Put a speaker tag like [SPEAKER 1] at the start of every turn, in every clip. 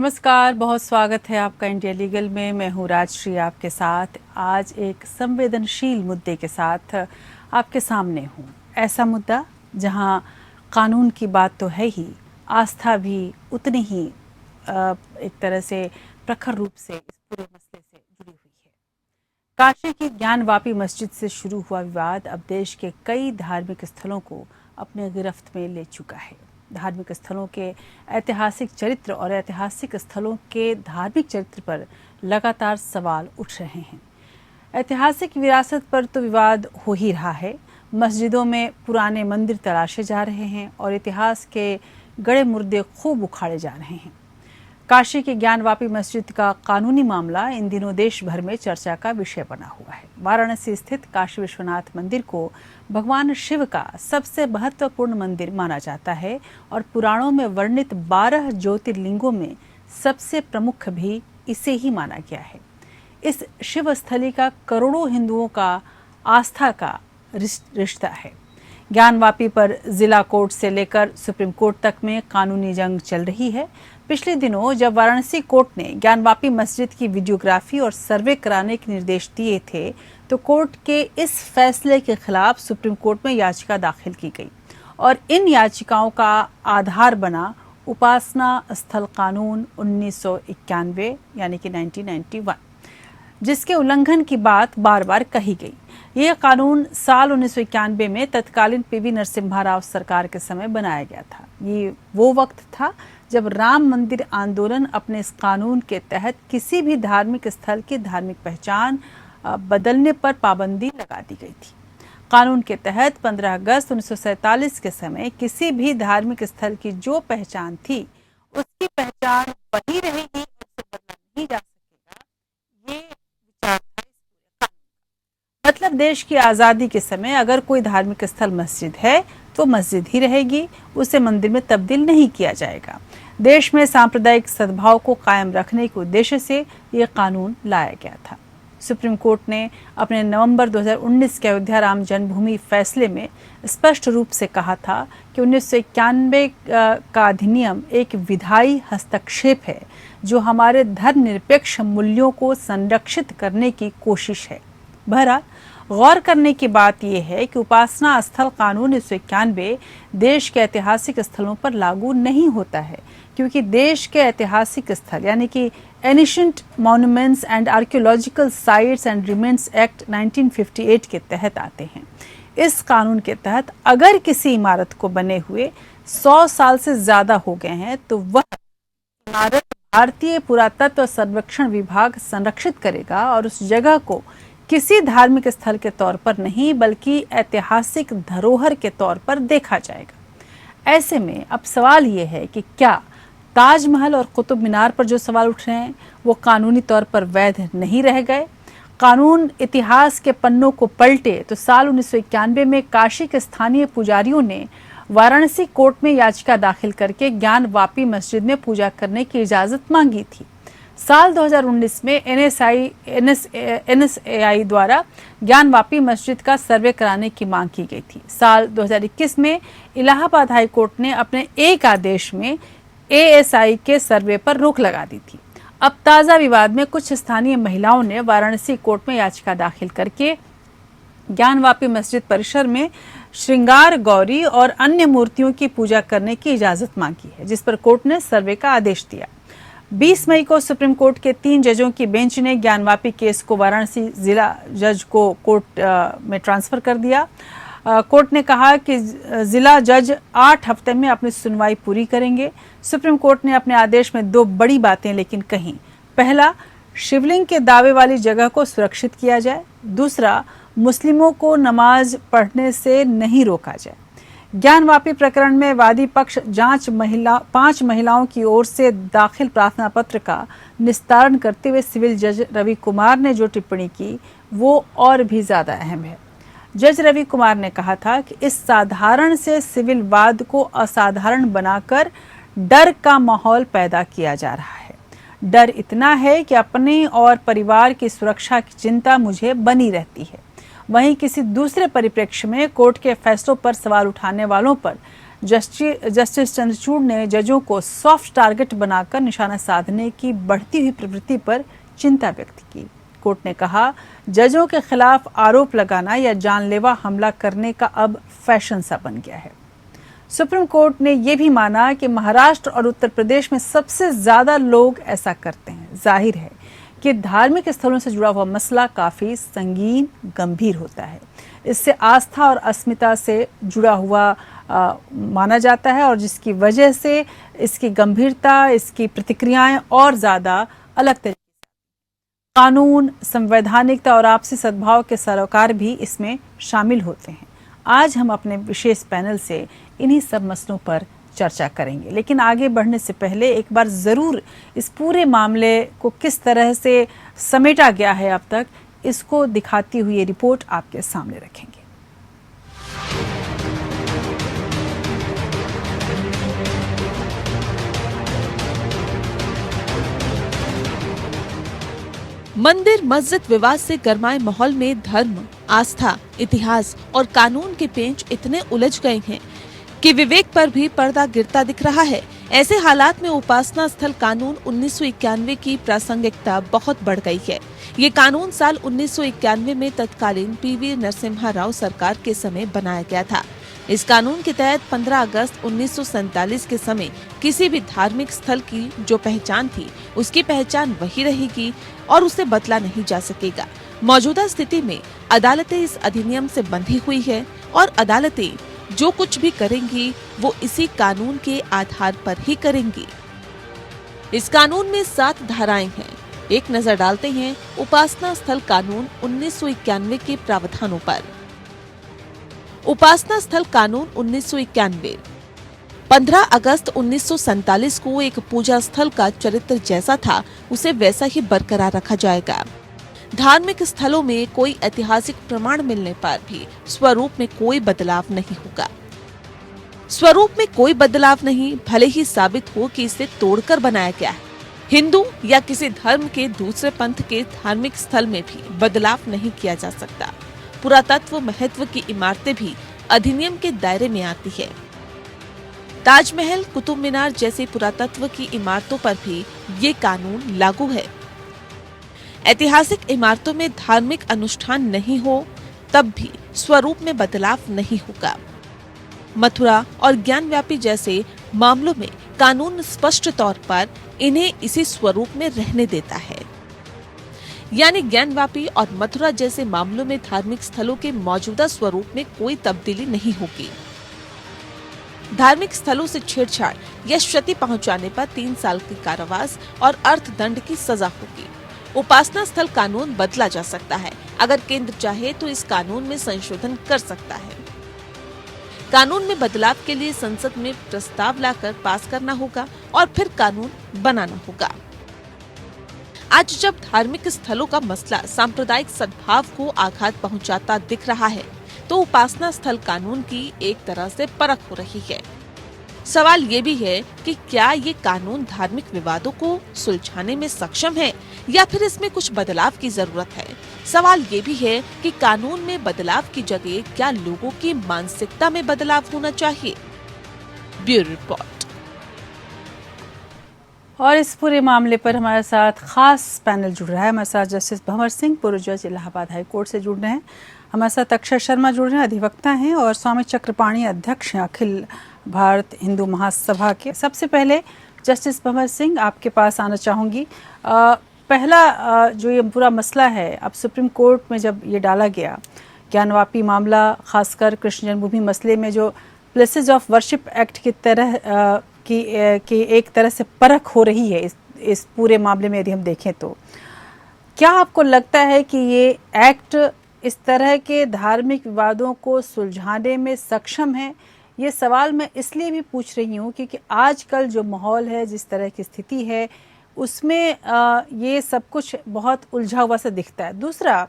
[SPEAKER 1] नमस्कार, बहुत स्वागत है आपका इंडिया लीगल में। मैं हूँ राजश्री आपके साथ। आज एक संवेदनशील मुद्दे के साथ आपके सामने हूँ। ऐसा मुद्दा जहाँ कानून की बात तो है ही, आस्था भी उतनी ही एक तरह से प्रखर रूप से इस पूरे मसले से जुड़ी हुई है। काशी की ज्ञानवापी मस्जिद से शुरू हुआ विवाद अब देश के कई धार्मिक स्थलों को अपने गिरफ्त में ले चुका है। धार्मिक स्थलों के ऐतिहासिक चरित्र और ऐतिहासिक स्थलों के धार्मिक चरित्र पर लगातार सवाल उठ रहे हैं। ऐतिहासिक विरासत पर तो विवाद हो ही रहा है। मस्जिदों में पुराने मंदिर तराशे जा रहे हैं और इतिहास के गड़े मुर्दे खूब उखाड़े जा रहे हैं। काशी की ज्ञानवापी मस्जिद का कानूनी मामला इन दिनों देश भर में चर्चा का विषय बना हुआ है। वाराणसी स्थित काशी विश्वनाथ मंदिर को भगवान शिव का सबसे महत्वपूर्ण मंदिर माना जाता है और पुराणों में वर्णित 12 ज्योतिर्लिंगों में सबसे प्रमुख भी इसे ही माना गया है। इस शिव स्थली का करोड़ों हिंदुओं का आस्था का रिश्ता है। ज्ञानवापी पर जिला कोर्ट से लेकर सुप्रीम कोर्ट तक में कानूनी जंग चल रही है। पिछले दिनों जब वाराणसी कोर्ट ने ज्ञानवापी मस्जिद की वीडियोग्राफी और सर्वे कराने के निर्देश दिए थे, तो कोर्ट के इस फैसले के खिलाफ सुप्रीम कोर्ट में याचिका दाखिल की गई और इन याचिकाओं का आधार बना उपासना स्थल कानून 1991 यानी कि 1991, जिसके उल्लंघन की बात बार बार कही गई। यह कानून साल 1991 में तत्कालीन पीवी नरसिम्हा राव सरकार के समय बनाया गया था। ये वो वक्त था जब राम मंदिर आंदोलन अपने इस कानून के तहत किसी भी धार्मिक स्थल की धार्मिक पहचान बदलने पर पाबंदी लगा दी गई थी। कानून के तहत 15 अगस्त 1947 के समय किसी भी धार्मिक स्थल की जो पहचान थी उसकी पहचान वही रहेगी, उससे बदला नहीं जा सकेगा। ये विचार था। मतलब देश की आज़ादी के समय अगर कोई धार्मिक स्थल मस्जिद है तो मस्जिद ही रहेगी, उसे मंदिर में तब्दील नहीं किया जाएगा। देश में सांप्रदायिक सद्भाव को कायम रखने के उद्देश्य से यह कानून लाया गया था। सुप्रीम कोर्ट ने अपने नवंबर 2019 के अयोध्या राम जन्मभूमि फैसले में स्पष्ट रूप से कहा था कि 1991 का अधिनियम एक विधायी हस्तक्षेप है जो हमारे धर्मनिरपेक्ष मूल्यों को संरक्षित करने की कोशिश है। बहरहाल गौर करने की बात यह है कि उपासना स्थल कानून 1991 देश के ऐतिहासिक स्थलों पर लागू नहीं होता है, क्योंकि देश के ऐतिहासिक स्थल यानी कि ancient monuments and archaeological sites and remains act 1958 के तहत आते हैं। इस कानून के तहत अगर किसी इमारत को बने हुए 100 साल से ज्यादा हो गए हैं तो वह इमारत भारतीय पुरातत्व सर्वेक्षण विभाग संरक्षित करेगा और उस जगह को किसी धार्मिक स्थल के तौर पर नहीं बल्कि ऐतिहासिक धरोहर के तौर पर देखा जाएगा। ऐसे में अब सवाल ये है कि क्या ताजमहल और कुतुब मीनार पर जो सवाल उठ रहे हैं वो कानूनी तौर पर वैध नहीं रह गए? कानून इतिहास के पन्नों को पलटे तो साल 1991 में काशी के स्थानीय पुजारियों ने वाराणसी कोर्ट में याचिका दाखिल करके ज्ञानवापी मस्जिद में पूजा करने की इजाजत मांगी थी। साल 2019 में NSAI द्वारा ज्ञानवापी मस्जिद का सर्वे कराने की मांग की गई थी। साल 2021 में इलाहाबाद हाई कोर्ट ने अपने एक आदेश में ASI के सर्वे पर रोक लगा दी थी। अब ताज़ा विवाद में कुछ स्थानीय महिलाओं ने वाराणसी कोर्ट में याचिका दाखिल करके ज्ञानवापी मस्जिद परिसर में श्रृंगार गौरी और अन्य मूर्तियों की पूजा करने की इजाजत मांगी है, जिस पर कोर्ट ने सर्वे का आदेश दिया। 20 मई को सुप्रीम कोर्ट के 3 जजों की बेंच ने ज्ञानवापी केस को वाराणसी जिला जज को कोर्ट में ट्रांसफर कर दिया। कोर्ट ने कहा कि जिला जज 8 हफ्ते में अपनी सुनवाई पूरी करेंगे। सुप्रीम कोर्ट ने अपने आदेश में 2 बड़ी बातें लेकिन कहीं। पहला, शिवलिंग के दावे वाली जगह को सुरक्षित किया जाए। दूसरा, मुस्लिमों को नमाज पढ़ने से नहीं रोका जाए। ज्ञानवापी प्रकरण में वादी पक्ष 5 महिलाओं की ओर से दाखिल प्रार्थना पत्र का निस्तारण करते हुए सिविल जज रवि कुमार ने जो टिप्पणी की वो और भी ज्यादा अहम है। जज रवि कुमार ने कहा था कि इस साधारण से सिविल वाद को असाधारण बनाकर डर का माहौल पैदा किया जा रहा है। डर इतना है कि अपने और परिवार की सुरक्षा की चिंता मुझे बनी रहती है। वहीं किसी दूसरे परिप्रेक्ष्य में कोर्ट के फैसलों पर सवाल उठाने वालों पर जस्टिस चंद्रचूड़ ने जजों को सॉफ्ट टारगेट बनाकर निशाना साधने की बढ़ती हुई प्रवृत्ति पर चिंता व्यक्त की। कोर्ट ने कहा, जजों के खिलाफ आरोप लगाना या जानलेवा हमला करने का अब फैशन सा बन गया है। सुप्रीम कोर्ट ने यह भी माना कि महाराष्ट्र और उत्तर प्रदेश में सबसे ज्यादा लोग ऐसा करते हैं। जाहिर है कि धार्मिक स्थलों से जुड़ा हुआ मसला काफी संगीन, गंभीर होता है। इससे आस्था और अस्मिता से जुड़ा हुआ माना जाता है और जिसकी वजह से इसकी गंभीरता, इसकी प्रतिक्रियाएं और ज्यादा अलग तरीके से। कानून, संवैधानिकता और आपसी सद्भाव के सरोकार भी इसमें शामिल होते हैं। आज हम अपने विशेष पैनल से इन्हीं सब मसलों पर चर्चा करेंगे, लेकिन आगे बढ़ने से पहले एक बार जरूर इस पूरे मामले को किस तरह से समेटा गया है अब तक, इसको दिखाती हुई ये रिपोर्ट आपके सामने रखेंगे।
[SPEAKER 2] मंदिर मस्जिद विवाद से गरमाए माहौल में धर्म, आस्था, इतिहास और कानून के पेंच इतने उलझ गए हैं कि विवेक पर भी पर्दा गिरता दिख रहा है। ऐसे हालात में उपासना स्थल कानून 1991 की प्रासंगिकता बहुत बढ़ गई है। ये कानून साल 1991 में तत्कालीन पीवी नरसिम्हा राव सरकार के समय बनाया गया था। इस कानून के तहत 15 अगस्त 1947 के समय किसी भी धार्मिक स्थल की जो पहचान थी, उसकी पहचान वही रहेगी और उसे बदला नहीं जा सकेगा। मौजूदा स्थिति में अदालतें इस अधिनियम से बंधी हुई है और अदालतें जो कुछ भी करेंगी वो इसी कानून के आधार पर ही करेंगी। इस कानून में 7 धाराएं हैं। एक नजर डालते हैं उपासना स्थल कानून 1991 के प्रावधानों पर। उपासना स्थल कानून 1991 15 अगस्त 1947 को एक पूजा स्थल का चरित्र जैसा था, उसे वैसा ही बरकरार रखा जाएगा। धार्मिक स्थलों में कोई ऐतिहासिक प्रमाण मिलने पर भी स्वरूप में कोई बदलाव नहीं होगा। स्वरूप में कोई बदलाव नहीं, भले ही साबित हो कि इसे तोड़कर बनाया गया है। हिंदू या किसी धर्म के दूसरे पंथ के धार्मिक स्थल में भी बदलाव नहीं किया जा सकता। पुरातत्व महत्व की इमारतें भी अधिनियम के दायरे में आती है। ताजमहल, कुतुब मीनार जैसी पुरातत्व की इमारतों पर भी ये कानून लागू है। ऐतिहासिक इमारतों में धार्मिक अनुष्ठान नहीं हो तब भी स्वरूप में बदलाव नहीं होगा। मथुरा और ज्ञानव्यापी जैसे मामलों में कानून स्पष्ट तौर पर इन्हें इसी स्वरूप में रहने देता है। यानी ज्ञानव्यापी और मथुरा जैसे मामलों में धार्मिक स्थलों के मौजूदा स्वरूप में कोई तब्दीली नहीं होगी। धार्मिक स्थलों से छेड़छाड़ या क्षति पहुंचाने पर 3 साल की कारावास और अर्थदंड की सजा होगी। उपासना स्थल कानून बदला जा सकता है। अगर केंद्र चाहे तो इस कानून में संशोधन कर सकता है। कानून में बदलाव के लिए संसद में प्रस्ताव लाकर पास करना होगा और फिर कानून बनाना होगा। आज जब धार्मिक स्थलों का मसला सांप्रदायिक सद्भाव को आघात पहुंचाता दिख रहा है, तो उपासना स्थल कानून की एक तरह से परख हो रही है। सवाल ये भी है कि क्या ये कानून धार्मिक विवादों को सुलझाने में सक्षम है या फिर इसमें कुछ बदलाव की जरूरत है। सवाल ये भी है कि कानून में बदलाव की जगह क्या लोगों की मानसिकता में बदलाव होना चाहिए। Bureau report.
[SPEAKER 1] और इस पूरे मामले पर हमारे साथ खास पैनल जुड़ रहा है। हमारे साथ जस्टिस भंवर सिंह, पूर्व जज इलाहाबाद हाई कोर्ट से जुड़ रहे हैं। हमारे साथ अक्षय शर्मा जुड़ रहे हैं, अधिवक्ता हैं, और स्वामी चक्रपाणी, अध्यक्ष हैं अखिल भारत हिंदू महासभा के। सबसे पहले जस्टिस भंवर सिंह, आपके पास आना चाहूँगी। पहला जो ये पूरा मसला है, अब सुप्रीम कोर्ट में जब ये डाला गया ज्ञानवापी मामला, खासकर कृष्ण जन्मभूमि मसले में जो प्लेसेस ऑफ वर्शिप एक्ट की तरह की एक तरह से परख हो रही है इस पूरे मामले में, यदि हम देखें तो क्या आपको लगता है कि ये एक्ट इस तरह के धार्मिक विवादों को सुलझाने में सक्षम है? ये सवाल मैं इसलिए भी पूछ रही हूँ क्योंकि आजकल जो माहौल है, जिस तरह की स्थिति है, उसमें ये सब कुछ बहुत उलझा हुआ सा दिखता है। दूसरा,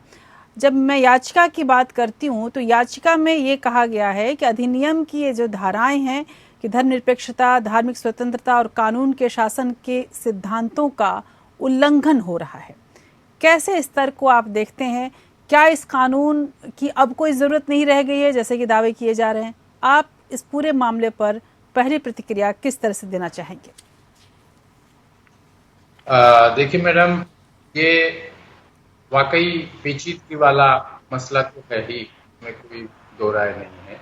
[SPEAKER 1] जब मैं याचिका की बात करती हूँ तो याचिका में ये कहा गया है कि अधिनियम की ये जो धाराएं हैं कि धर्मनिरपेक्षता, धार्मिक स्वतंत्रता और कानून के शासन के सिद्धांतों का उल्लंघन हो रहा है। कैसे इस स्तर को आप देखते हैं? क्या इस कानून की अब कोई ज़रूरत नहीं रह गई है जैसे कि दावे किए जा रहे हैं? आप इस पूरे मामले पर पहली प्रतिक्रिया किस तरह से देना चाहेंगे?
[SPEAKER 3] देखिए मैडम, ये वाकई पेचीदगी वाला मसला तो है ही, इसमें कोई दो राय नहीं है।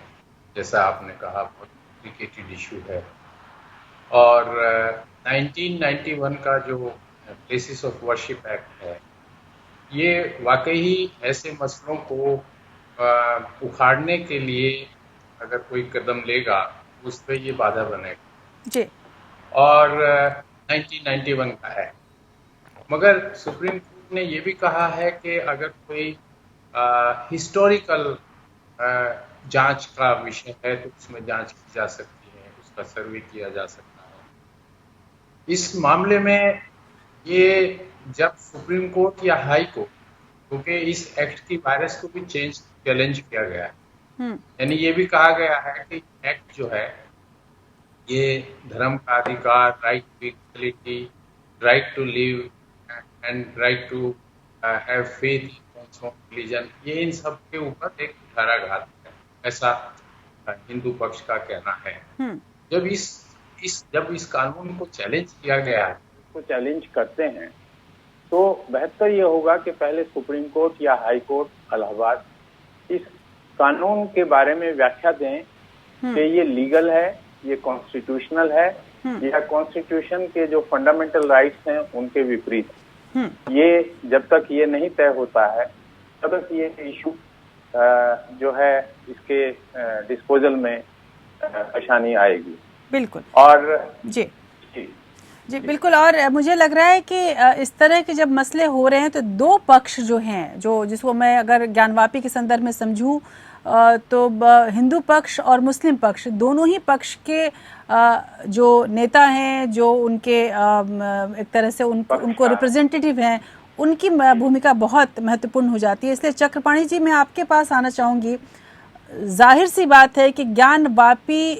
[SPEAKER 3] जैसा आपने कहा, बहुत कॉम्प्लिकेटेड इशू है। और 1991 का जो प्लेसेस ऑफ वर्शिप एक्ट है, ये वाकई ही ऐसे मसलों को उखाड़ने के लिए अगर कोई कदम लेगा उस पर ये बाधा बनेगा
[SPEAKER 1] जी।
[SPEAKER 3] और 1991 का है। मगर सुप्रीम कोर्ट ने ये भी कहा है कि अगर कोई हिस्टोरिकल जांच का विषय है तो उसमें जांच की जा सकती है, उसका सर्वे किया जा सकता है। इस मामले में ये जब सुप्रीम कोर्ट या हाई कोर्ट, क्योंकि इस एक्ट की वायरस को भी चैलेंज किया गया है, यानी ये भी कहा गया है कि एक्ट जो है ये धर्म का अधिकार, right to equality, right to live and right to have faith in religion, ये इन सब के ऊपर एक कुठाराघात है, ऐसा हिंदू पक्ष का कहना है। जब इस कानून को चैलेंज किया गया है, इसको चैलेंज करते हैं, तो बेहतर ये होगा कि पहले सुप्रीम कोर्ट या हाई कोर्ट इलाहाबाद इस कानून के बारे में व्याख्या दें कि ये लीगल है, ये कॉन्स्टिट्यूशनल है, या कॉन्स्टिट्यूशन के जो फंडामेंटल राइट्स हैं उनके विपरीत। ये जब तक ये नहीं तय होता है तब तक ये इशू जो है इसके डिस्पोजल में परेशानी आएगी।
[SPEAKER 1] बिल्कुल।
[SPEAKER 3] और
[SPEAKER 1] जी बिल्कुल। और मुझे लग रहा है कि इस तरह के जब मसले हो रहे हैं तो दो पक्ष जो हैं, जिसको मैं अगर ज्ञानवापी के संदर्भ में समझूं तो हिंदू पक्ष और मुस्लिम पक्ष, दोनों ही पक्ष के जो नेता हैं, जो उनके एक तरह से उनको रिप्रेजेंटेटिव हैं, उनकी भूमिका बहुत महत्वपूर्ण हो जाती है। इसलिए चक्रपाणी जी, मैं आपके पास आना चाहूँगी। जाहिर सी बात है कि ज्ञानवापी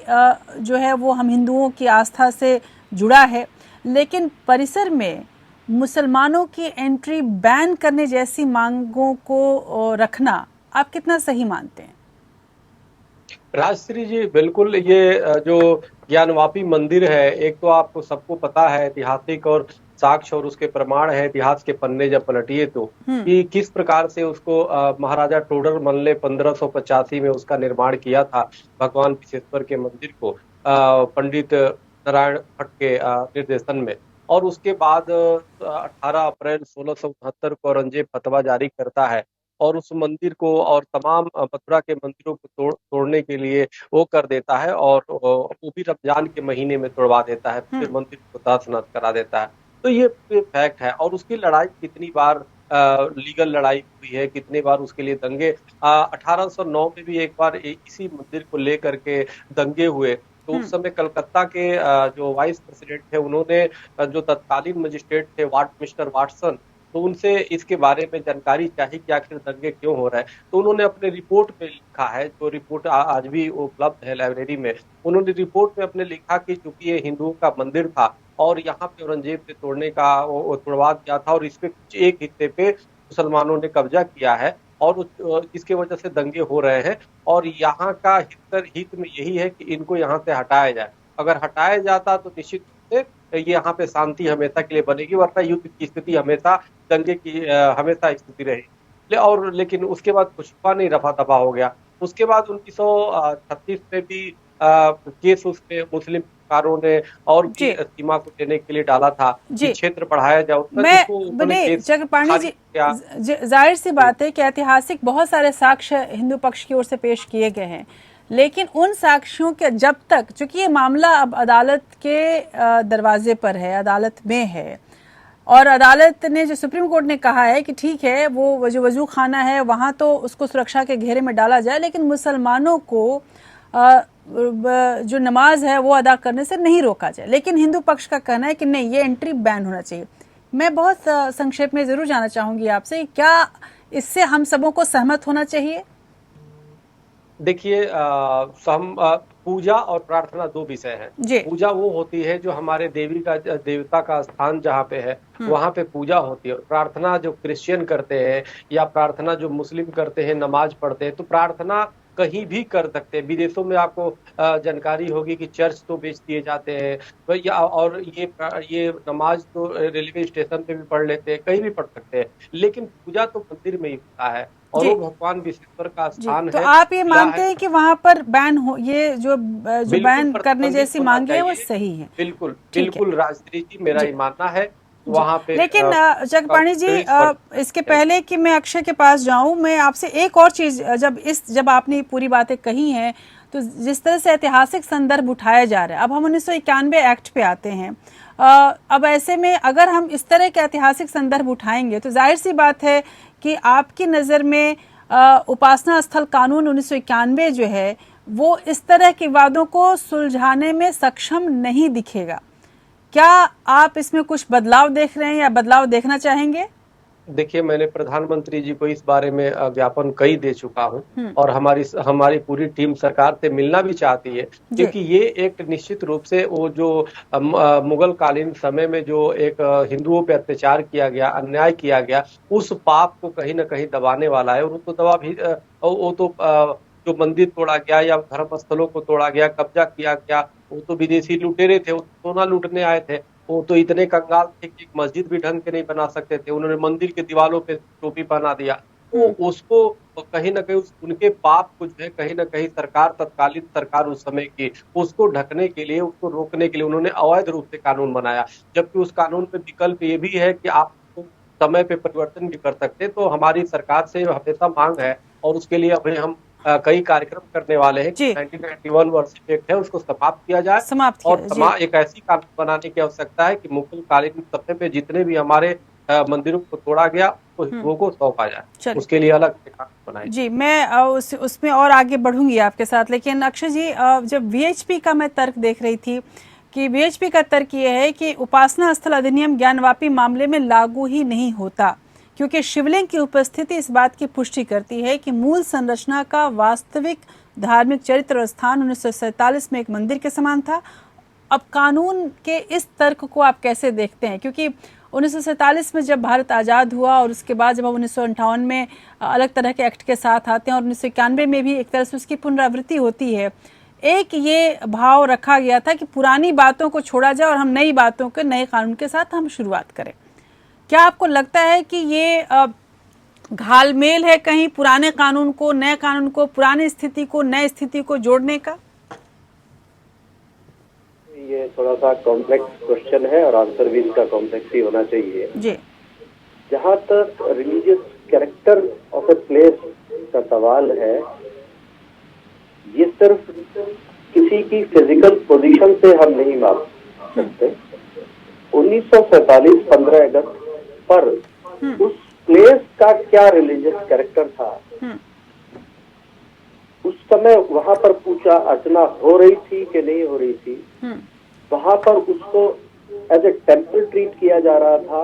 [SPEAKER 1] जो है वो हम हिंदुओं की आस्था से जुड़ा है, लेकिन परिसर में मुसलमानों की एंट्री बैन करने जैसी मांगों को रखना आप कितना सही मानते हैं?
[SPEAKER 4] राजश्री जी, बिल्कुल। ये जो ज्ञानवापी मंदिर है, एक तो आपको सबको पता है ऐतिहासिक और साक्ष्य और उसके प्रमाण है इतिहास के पन्ने जब पलटिए तो कि किस प्रकार से उसको महाराजा टोडरमल ने 1585 में उसका निर्माण किया था, भगवान विश्वेश्वर के मंदिर को पंडित नारायण भट्ट के निर्देशन में। और उसके बाद 18 अप्रैल 1669 को औरंगजेब फतवा जारी करता है और उस मंदिर को और तमाम मथुरा के मंदिरों को तोड़ने के लिए वो कर देता है, और वो भी रमजान के महीने में तोड़वा देता है, फिर मंदिर को तहस-नहस करा देता है। तो ये फैक्ट है। और उसकी लड़ाई कितनी बार लीगल लड़ाई हुई है, कितने बार उसके लिए दंगे। 1809 में भी एक बार इसी मंदिर को लेकर के दंगे हुए, तो उस समय कलकत्ता के जो वाइस प्रेसिडेंट थे, उन्होंने जो तत्कालीन मजिस्ट्रेट थे मिस्टर वाटसन, तो उनसे इसके बारे में जानकारी चाहिए कि आखिर दंगे क्यों हो रहे हैं। तो उन्होंने अपने रिपोर्ट में लिखा है, जो रिपोर्ट आज भी उपलब्ध है लाइब्रेरी में। उन्होंने रिपोर्ट में अपने लिखा कि चूंकि ये हिंदुओं का मंदिर था और यहाँ पे औरंगजेब ने तोड़ने का तोड़वा किया था, और इसपे कुछ एक हिस्से पे मुसलमानों ने कब्जा किया है और इसके वजह से दंगे हो रहे हैं, और यहाँ का हित में यही है कि इनको यहाँ से हटाया जाए। अगर हटाया जाता तो निश्चित रूप से ये यहाँ पे शांति हमेशा के लिए बनेगी, वरना युद्ध की स्थिति हमेशा, दंगे की हमेशा स्थिति रही। और लेकिन उसके बाद कुछ हुआ नहीं, रफा दफा हो गया। उसके बाद 1936 में भी केस उसमें मुस्लिम सरकारों ने और भी सीमा को देने के लिए डाला था कि क्षेत्र बढ़ाया जाए।
[SPEAKER 1] मैं चक्रपाणी जी, जाहिर सी बात है कि ऐतिहासिक बहुत सारे साक्ष्य हिंदू पक्ष की ओर से पेश किए गए हैं, लेकिन उन साक्ष्यों के जब तक, चूंकि ये मामला अब अदालत के दरवाजे पर है, अदालत में है, और अदालत ने, जो सुप्रीम कोर्ट ने कहा है कि ठीक है वो जो वजू खाना है वहाँ तो उसको सुरक्षा के घेरे में डाला जाए, लेकिन मुसलमानों को जो नमाज है वो अदा करने से नहीं रोका जाए। लेकिन हिंदू पक्ष का कहना है कि नहीं, ये एंट्री बैन होना चाहिए। मैं बहुत संक्षेप में जरूर जानना चाहूंगी आपसे, क्या इससे हम सबों को सहमत होना चाहिए?
[SPEAKER 4] देखिए, पूजा और प्रार्थना दो विषय हैं। पूजा वो होती है जो हमारे देवता का स्थान जहाँ पे है वहां पे पूजा होती है, और प्रार्थना जो क्रिश्चियन करते हैं या प्रार्थना जो मुस्लिम करते हैं, नमाज पढ़ते हैं, तो प्रार्थना कहीं भी कर सकते हैं। विदेशों में आपको जानकारी होगी कि चर्च तो बेच दिए जाते हैं, तो और ये नमाज तो रेलवे स्टेशन पे भी पढ़ लेते हैं, कहीं भी पढ़ सकते हैं, लेकिन पूजा तो मंदिर में ही होता है और
[SPEAKER 1] जी
[SPEAKER 4] वो भगवान विश्वेश्वर का
[SPEAKER 1] जी,
[SPEAKER 4] स्थान
[SPEAKER 1] तो
[SPEAKER 4] है,
[SPEAKER 1] आप ये
[SPEAKER 4] किला
[SPEAKER 1] मानते
[SPEAKER 4] है।
[SPEAKER 1] हैं कि वहां पर बैन हो, ये जो
[SPEAKER 4] बिल्कुल
[SPEAKER 1] बैन करने
[SPEAKER 4] प्रतिबंधित
[SPEAKER 1] जैसी
[SPEAKER 4] होना
[SPEAKER 1] मांगे है वो
[SPEAKER 4] चाहिए।
[SPEAKER 1] सही है?
[SPEAKER 4] बिल्कुल
[SPEAKER 1] ठीक है
[SPEAKER 4] बिल्कुल राजश्री जी, मेरा
[SPEAKER 1] जी
[SPEAKER 4] ही मानना है
[SPEAKER 1] जी।
[SPEAKER 4] वहां पे
[SPEAKER 1] लेकिन जगपाणी जी,
[SPEAKER 4] प्रवेश पर
[SPEAKER 1] इसके
[SPEAKER 4] चाहिए।
[SPEAKER 1] पहले कि मैं अक्षय के पास जाऊं, मैं आपसे एक और चीज, जब आपने ये पूरी बातें कही हैं, तो जिस तरह से ऐतिहासिक संदर्भ उठाया जा रहा है, अब हम 1991 एक्ट पे आते हैं। अब ऐसे में अगर हम इस तरह के ऐतिहासिक संदर्भ उठाएंगे तो जाहिर सी बात है कि आपकी नज़र में उपासना स्थल कानून 1991 जो है वो इस तरह के वादों को सुलझाने में सक्षम नहीं दिखेगा। क्या आप इसमें कुछ बदलाव देख रहे हैं या बदलाव देखना चाहेंगे?
[SPEAKER 4] देखिए, मैंने प्रधानमंत्री जी को इस बारे में ज्ञापन कई दे चुका हूं और हमारी पूरी टीम सरकार से मिलना भी चाहती है,
[SPEAKER 1] जी
[SPEAKER 4] क्योंकि ये एक निश्चित रूप से वो जो मुगल कालीन समय में जो एक हिंदुओं पे अत्याचार किया गया, अन्याय किया गया, उस पाप को कहीं ना कहीं दबाने वाला है। और वो तो दबा भी वो तो जो मंदिर तोड़ा गया या धर्म स्थलों को तोड़ा गया, कब्जा किया गया, वो तो विदेशी लुटेरे थे, वो सोना लूटने आए थे। वो तो इतने कंगाल थे कि एक मस्जिद भी ढंग के नहीं बना सकते थे, उन्होंने मंदिर के दीवारों पे टोपी पहना दिया। तो उसको कहीं ना कहीं उनके पाप को जो है कहीं ना कहीं सरकार, तत्कालीन सरकार उस समय की, उसको ढकने के लिए, उसको रोकने के लिए उन्होंने अवैध रूप से कानून बनाया। जबकि उस कानून में विकल्प ये भी है कि आप समय पे परिवर्तन भी कर सकते हैं। तो हमारी सरकार से हमेशा मांग है और उसके लिए अभी हम कई कार्यक्रम करने वाले हैं कि
[SPEAKER 1] जी
[SPEAKER 4] 1991 वर्षिप एक्ट है उसको समाप्त किया जाए
[SPEAKER 1] समाप्त
[SPEAKER 4] और
[SPEAKER 1] किया जी
[SPEAKER 4] एक ऐसी कानून बनाने की आवश्यकता है कि मुगल कालीन समय पे जितने भी हमारे मंदिरों को तोड़ा गया उसको हिंदुओं को सौंपा जाए,
[SPEAKER 1] चलिए
[SPEAKER 4] उसके लिए अलग से कानून बनाए।
[SPEAKER 1] जी। मैं उसमें और आगे बढ़ूंगी आपके साथ, लेकिन अक्षय जी, जब वीएचपी का मैं तर्क देख रही थी कि वीएचपी का तर्क ये है कि उपासना स्थल अधिनियम ज्ञानवापी मामले में लागू ही नहीं होता, क्योंकि शिवलिंग की उपस्थिति इस बात की पुष्टि करती है कि मूल संरचना का वास्तविक धार्मिक चरित्र और स्थान 1947 में एक मंदिर के समान था। अब कानून के इस तर्क को आप कैसे देखते हैं? क्योंकि 1947 में जब भारत आज़ाद हुआ और उसके बाद जब हम 1958 में अलग तरह के एक्ट के साथ आते हैं और 1991 में भी एक तरह से उसकी पुनरावृत्ति होती है, एक ये भाव रखा गया था कि पुरानी बातों को छोड़ा जाए और हम नई बातों के नए कानून के साथ हम शुरुआत करें। क्या आपको लगता है कि ये घालमेल है कहीं पुराने कानून को, नए कानून को, पुरानी स्थिति को नए स्थिति को जोड़ने का?
[SPEAKER 5] ये थोड़ा सा कॉम्प्लेक्स क्वेश्चन है और आंसर भी इसका कॉम्प्लेक्स ही होना चाहिए
[SPEAKER 1] जी।
[SPEAKER 5] जहाँ तक religious character of a place का सवाल है, ये सिर्फ किसी की फिजिकल पोजीशन से हम नहीं माप सकते। 1947 15 अगस्त पर उस प्लेस का क्या रिलीजियस कैरेक्टर था, उस समय वहां पर पूजा अर्चना हो रही थी कि नहीं हो रही थी, वहां पर उसको एज ए टेम्पल ट्रीट किया जा रहा था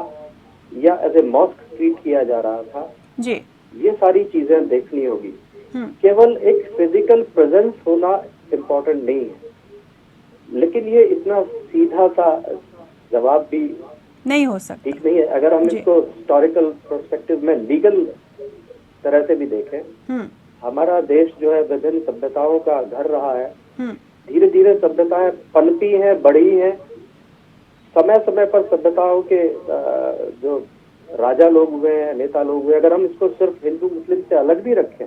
[SPEAKER 5] या एज ए मॉस्क ट्रीट किया जा रहा था
[SPEAKER 1] जी।
[SPEAKER 5] ये सारी चीजें देखनी होगी। केवल एक फिजिकल प्रेजेंस होना इम्पोर्टेंट नहीं है, लेकिन ये इतना सीधा सा जवाब भी
[SPEAKER 1] नहीं हो सकता,
[SPEAKER 5] ठीक नहीं है। अगर हम इसको हिस्टोरिकल पर्सपेक्टिव में लीगल तरह से भी देखें, हमारा देश जो है विभिन्न सभ्यताओं का घर रहा है। धीरे धीरे सभ्यताएं पनपी हैं, बढ़ी हैं। समय समय पर सभ्यताओं के जो राजा लोग हुए हैं, नेता लोग हुए, अगर हम इसको सिर्फ हिंदू मुस्लिम से अलग भी रखें,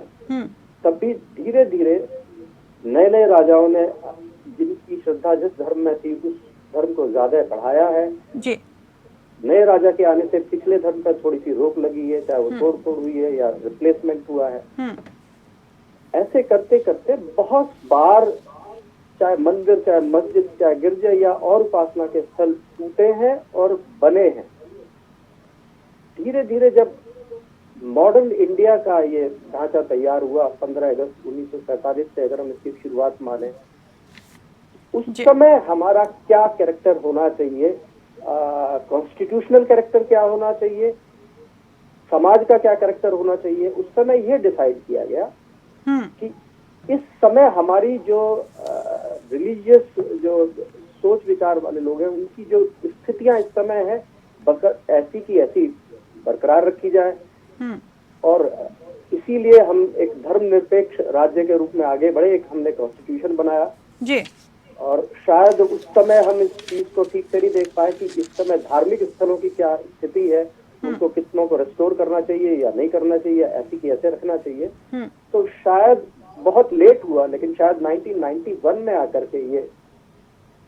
[SPEAKER 5] तब भी धीरे धीरे नए नए राजाओं ने जिनकी श्रद्धा जिस धर्म में थी उस धर्म को ज्यादा बढ़ाया है
[SPEAKER 1] जी।
[SPEAKER 5] नए राजा के आने से पिछले धर्म पर थोड़ी सी रोक लगी है, चाहे वो तोड़ फोड़ हुई है या रिप्लेसमेंट हुआ है। ऐसे करते करते बहुत बार चाहे मंदिर, चाहे मस्जिद, चाहे गिरजे या और उपासना के स्थल टूटे हैं और बने हैं। धीरे धीरे जब मॉडर्न इंडिया का ये ढांचा तैयार हुआ 15 अगस्त 1947 से, अगर हम इसकी शुरुआत माने, उस समय हमारा क्या कैरेक्टर होना चाहिए, कॉन्स्टिट्यूशनल कैरेक्टर क्या होना चाहिए, समाज का क्या कैरेक्टर होना चाहिए, उस समय ये डिसाइड किया गया कि इस समय हमारी जो रिलीजियस जो सोच विचार वाले लोग हैं उनकी जो स्थितियां इस समय है ऐसी की ऐसी बरकरार रखी जाए और इसीलिए हम एक धर्मनिरपेक्ष राज्य के रूप में आगे बढ़े, एक हमने कॉन्स्टिट्यूशन बनाया
[SPEAKER 1] जी।
[SPEAKER 5] और शायद उस समय हम इस चीज को ठीक से नहीं देख पाए कि इस समय धार्मिक स्थलों की क्या स्थिति है, उनको कितनों को रेस्टोर करना चाहिए या नहीं करना चाहिए, ऐसी की ऐसे रखना चाहिए। तो शायद बहुत लेट हुआ, लेकिन शायद 1991 में आकर के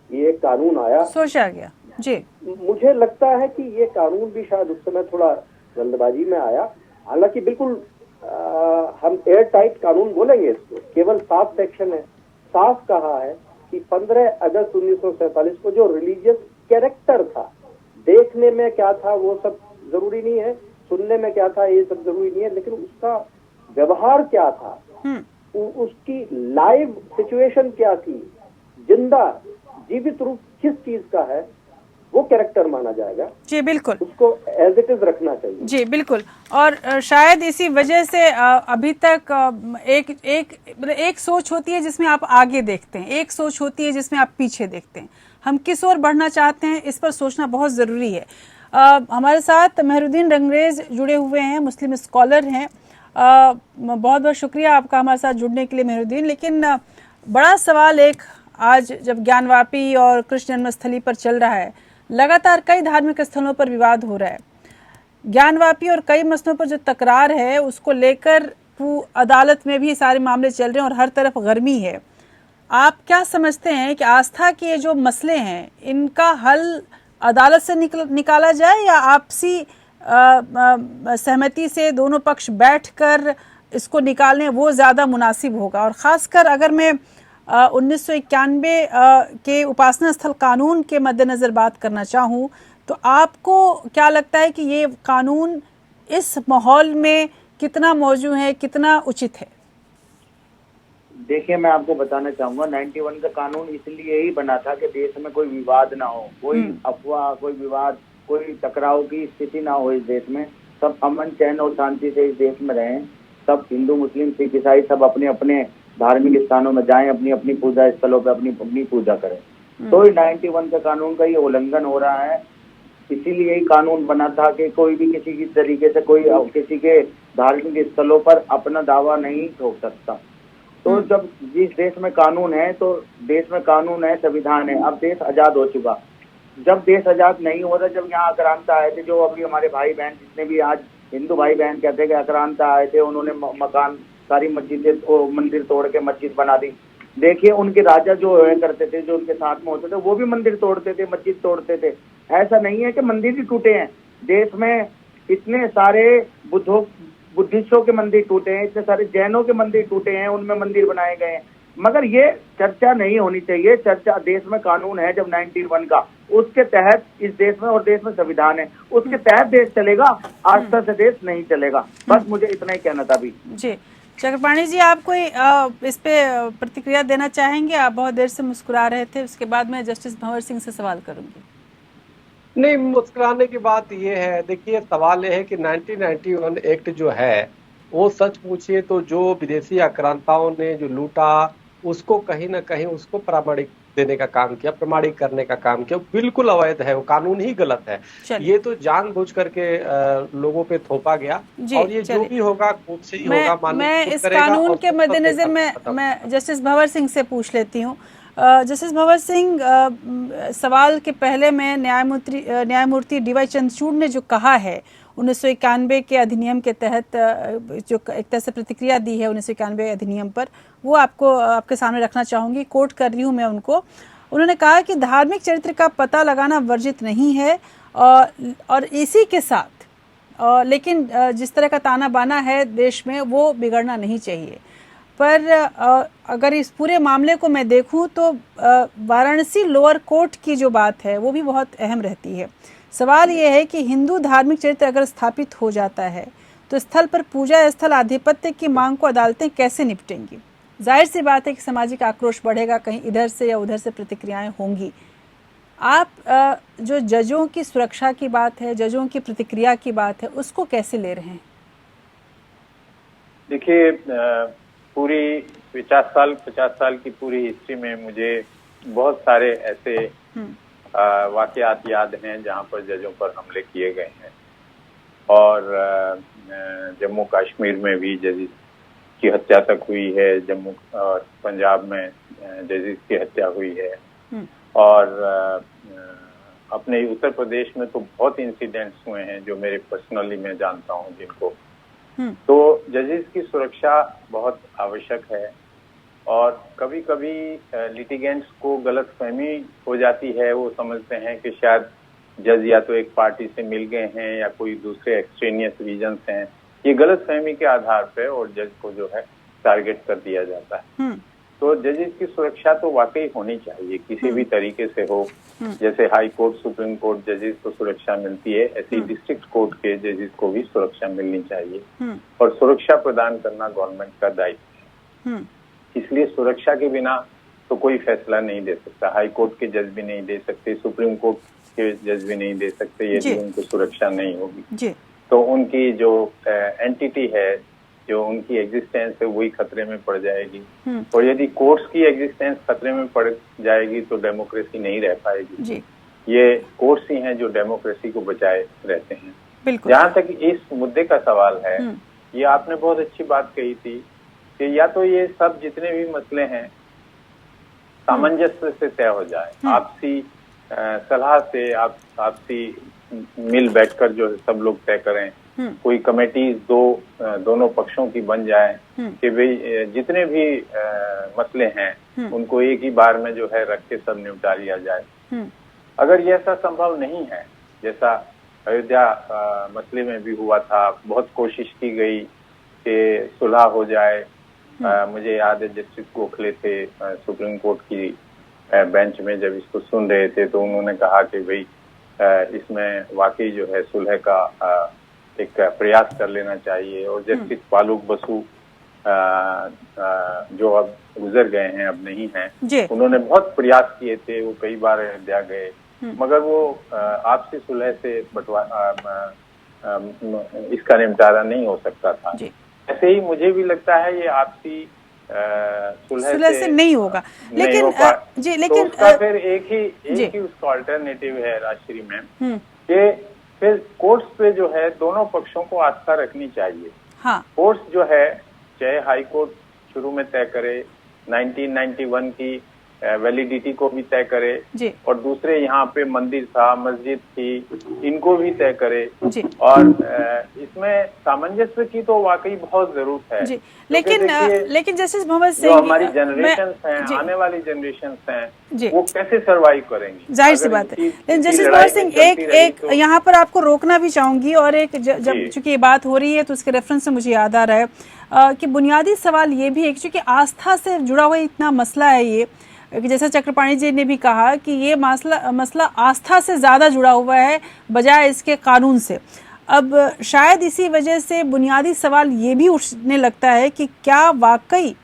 [SPEAKER 5] ये कानून आया,
[SPEAKER 1] सोचा गया। जी,
[SPEAKER 5] मुझे लगता है कि ये कानून भी शायद उस समय थोड़ा जल्दबाजी में आया। हालांकि बिल्कुल हम एयर टाइट कानून बोलेंगे इसको, केवल 7 सेक्शन है। साफ कहा है कि 15 अगस्त 1947 को जो रिलीजियस कैरेक्टर था, देखने में क्या था वो सब जरूरी नहीं है, सुनने में क्या था ये सब जरूरी नहीं है, लेकिन उसका व्यवहार क्या था, उसकी लाइव सिचुएशन क्या थी, जिंदा जीवित रूप किस चीज का है, वो कैरेक्टर माना जाएगा।
[SPEAKER 1] जी बिल्कुल,
[SPEAKER 5] उसको एज इट इज रखना चाहिए।
[SPEAKER 1] जी बिल्कुल। और शायद इसी वजह से अभी तक एक सोच होती है जिसमें आप आगे देखते हैं, एक सोच होती है जिसमें आप पीछे देखते हैं। हम किस ओर बढ़ना चाहते हैं, इस पर सोचना बहुत ज़रूरी है। हमारे साथ मेहरुद्दीन रंगरेज जुड़े हुए हैं, मुस्लिम स्कॉलर हैं। बहुत बहुत शुक्रिया आपका हमारे साथ जुड़ने के लिए मेहरुद्दीन। लेकिन बड़ा सवाल एक, आज जब ज्ञानवापी और कृष्ण जन्मस्थली पर चल रहा है, लगातार कई धार्मिक स्थलों पर विवाद हो रहा है। ज्ञानवापी और कई मसलों पर जो तकरार है उसको लेकर अदालत में भी सारे मामले चल रहे हैं और हर तरफ गर्मी है। आप क्या समझते हैं कि आस्था के ये जो मसले हैं इनका हल अदालत से निकाला जाए या आपसी सहमति से दोनों पक्ष बैठकर इसको निकालें, वो ज़्यादा मुनासिब होगा? और ख़ासकर अगर मैं 1991 के उपासना स्थल कानून के मद्देनज़र बात करना चाहूँ तो आपको क्या लगता है कि ये कानून इस माहौल में कितना मौजूद है, कितना उचित है?
[SPEAKER 6] देखिए, मैं आपको बताना चाहूंगा, 91 का कानून इसलिए ही बना था कि देश में कोई विवाद ना हो, कोई अफवाह, कोई विवाद, कोई टकराव की स्थिति ना हो इस देश में। सब अमन चैन और शांति से इस देश में रहें। सब हिंदू मुस्लिम सिख ईसाई सब अपने अपने धार्मिक स्थानों में जाएं, अपनी अपनी पूजा स्थलों पर अपनी पूजा करें। तो 91 का कानून का ये उल्लंघन हो रहा है। इसीलिए ही कानून बना था कि कोई भी किसी की तरीके से कोई किसी के धार्मिक स्थलों पर अपना दावा नहीं ठोक सकता। तो जब जिस देश में कानून है तो देश में कानून है, संविधान है। अब देश आजाद हो चुका। जब देश आजाद नहीं हो रहा, जब यहाँ आक्रांता आए थे, जो अभी हमारे भाई बहन जितने भी आज हिंदू भाई बहन कहते हैं कि आक्रांता आए थे, उन्होंने मकान, सारी मस्जिदें, मंदिर तोड़ के मस्जिद बना दी। देखिए, उनके राजा जो करते थे, जो उनके साथ में होते थे, वो भी मंदिर तोड़ते थे, मस्जिद तोड़ते थे। ऐसा नहीं है कि मंदिर ही टूटे हैं। देश में इतने सारे बुद्धिस्टों के मंदिर टूटे हैं, इतने सारे जैनों के मंदिर टूटे हैं, उनमें मंदिर बनाए गए हैं। मगर ये चर्चा नहीं होनी चाहिए। चर्चा, देश में कानून है जब 91 का, उसके तहत इस देश में, और देश में संविधान है, उसके तहत देश चलेगा। आस्था से देश नहीं चलेगा। बस मुझे इतना ही कहना था। अभी
[SPEAKER 1] जी चक्रपाणी जी, आप कोई इस पे प्रतिक्रिया देना चाहेंगे? आप बहुत देर से मुस्कुरा रहे थे, उसके बाद मैं जस्टिस भंवर सिंह से सवाल करूंगी।
[SPEAKER 4] नहीं, मुस्कुराने की बात ये है, देखिए सवाल ये है कि 1991 एक्ट जो है वो सच पूछिए तो जो विदेशी आक्रांताओं ने जो लूटा उसको कहीं ना कहीं उसको प्रामाणिक देने का काम किया, प्रमाणिक करने का काम किया, बिल्कुल अवैध है, वो कानून ही गलत है। ये तो जानबूझ करके लोगों पे थोपा गया और ये जो भी होगा कोर्ट से ही होगा।
[SPEAKER 1] मैं इस कानून के मद्देनजर मैं जस्टिस भंवर सिंह से पूछ लेती हूँ। जस्टिस भंवर सिंह, सवाल के पहले मैं न्यायमूर्ति डीवाई चंद्रचूड़ ने जो कहा है 1991 के अधिनियम के तहत, जो एक तरह से प्रतिक्रिया दी है 1991 अधिनियम पर, वो आपके सामने रखना चाहूँगी। कोट कर रही हूँ मैं उनको। उन्होंने कहा कि धार्मिक चरित्र का पता लगाना वर्जित नहीं है और इसी के साथ लेकिन जिस तरह का ताना बाना है देश में वो बिगड़ना नहीं चाहिए। पर अगर इस पूरे मामले को मैं देखूं तो वाराणसी लोअर कोर्ट की जो बात है वो भी बहुत अहम रहती है। सवाल ये है कि हिंदू धार्मिक चरित्र अगर स्थापित हो जाता है तो स्थल पर पूजा स्थल आधिपत्य की मांग को अदालतें कैसे निपटेंगी? जाहिर सी बात है कि सामाजिक आक्रोश बढ़ेगा, कहीं इधर से या उधर से प्रतिक्रियाएं होंगी। आप जो जजों की सुरक्षा की बात है, जजों की प्रतिक्रिया की बात है, उसको कैसे ले रहे हैं?
[SPEAKER 7] देखिए, पूरी 50 साल की पूरी हिस्ट्री में मुझे बहुत सारे ऐसे वाकयात याद हैं जहां पर जजों पर हमले किए गए हैं। और जम्मू कश्मीर में भी जजिस की हत्या तक हुई है, जम्मू और पंजाब में जजिस की हत्या हुई है, और अपने उत्तर प्रदेश में तो बहुत इंसिडेंट्स हुए हैं जो मेरे पर्सनली मैं जानता हूं जिनको। तो जजिस की सुरक्षा बहुत आवश्यक है, और कभी कभी लिटिगेंट्स को गलतफहमी हो जाती है, वो समझते हैं कि शायद जज या तो एक पार्टी से मिल गए हैं या कोई दूसरे एक्सट्रेनियस रीजंस हैं, ये गलतफहमी के आधार पे और जज को जो है टारगेट कर दिया जाता है। तो जजेस की सुरक्षा तो वाकई होनी चाहिए, किसी भी तरीके से हो। जैसे हाई कोर्ट, सुप्रीम कोर्ट जजेस को सुरक्षा मिलती है, ऐसे ही डिस्ट्रिक्ट कोर्ट के जजेस को भी सुरक्षा मिलनी चाहिए, और सुरक्षा प्रदान करना गवर्नमेंट का दायित्व है। इसलिए सुरक्षा के बिना तो कोई फैसला नहीं दे सकता। हाई कोर्ट के जज भी नहीं दे सकते, सुप्रीम कोर्ट के जज भी नहीं दे सकते यदि उनको सुरक्षा नहीं होगी। तो उनकी जो एंटिटी है, जो उनकी एग्जिस्टेंस है, वही खतरे में पड़ जाएगी। और यदि कोर्ट्स की एग्जिस्टेंस खतरे में पड़ जाएगी तो डेमोक्रेसी नहीं रह पाएगी। ये कोर्ट्स ही हैं जो डेमोक्रेसी को बचाए रहते हैं। जहाँ तक इस मुद्दे का सवाल है, ये आपने बहुत अच्छी बात कही थी कि या तो ये सब जितने भी मसले हैं सामंजस्य से तय हो जाए, आपसी सलाह से, आपसी मिल बैठकर जो सब लोग तय करें, कोई कमेटीज दोनों पक्षों की बन जाए कि भाई जितने भी मसले हैं उनको एक ही बार में जो है रख के सब निपटा लिया जाए। अगर ये ऐसा संभव नहीं है, जैसा अयोध्या मसले में भी हुआ था, बहुत कोशिश की गई कि सुलह हो जाए। मुझे याद है जस्टिस गोखले थे सुप्रीम कोर्ट की बेंच में, जब इसको सुन रहे थे तो उन्होंने कहा कि भाई इसमें वाकई जो है सुलह का एक प्रयास कर लेना चाहिए। और जस्टिस फारूक बसु जो अब गुजर गए हैं, अब नहीं हैं, उन्होंने बहुत प्रयास किए थे, वो कई बार अयोध्या गए, मगर वो आपसी सुलह से इसका निपटारा नहीं हो सकता था। ऐसे ही मुझे भी लगता है ये आपसी सुलह से नहीं होगा। लेकिन लेकिन तो उसका फिर एक ही उसका अल्टरनेटिव है राजश्री मैम, कि फिर कोर्ट्स पे जो है दोनों पक्षों को आस्था रखनी चाहिए। कोर्ट्स जो है, चाहे हाई कोर्ट शुरू में तय करे, 1991 की वैलिडिटी को भी तय करे, और दूसरे यहाँ पे मंदिर था, मस्जिद थी, इनको भी तय करे, और इसमें सामंजस्य की तो वाकई बहुत जरूरत है।
[SPEAKER 1] लेकिन जस्टिस मोहम्मद सिंह,
[SPEAKER 7] जो हमारी जनरेशन हैं, आने वाली जनरेशन हैं, वो कैसे सर्वाइव करेंगी?
[SPEAKER 1] जाहिर सी बात है। लेकिन जस्टिस मोहम्मद सिंह, एक यहाँ पर आपको रोकना भी चाहूंगी, और एक जब चूंकि ये बात हो रही है तो उसके रेफरेंस से मुझे याद आ रहा है कि बुनियादी सवाल ये भी है, चूंकि आस्था से जुड़ा हुआ इतना मसला है ये, जैसा चक्रपाणी जी ने भी कहा कि ये मसला आस्था से ज़्यादा जुड़ा हुआ है बजाय इसके कानून से। अब शायद इसी वजह से बुनियादी सवाल ये भी उठने लगता है कि क्या वाकई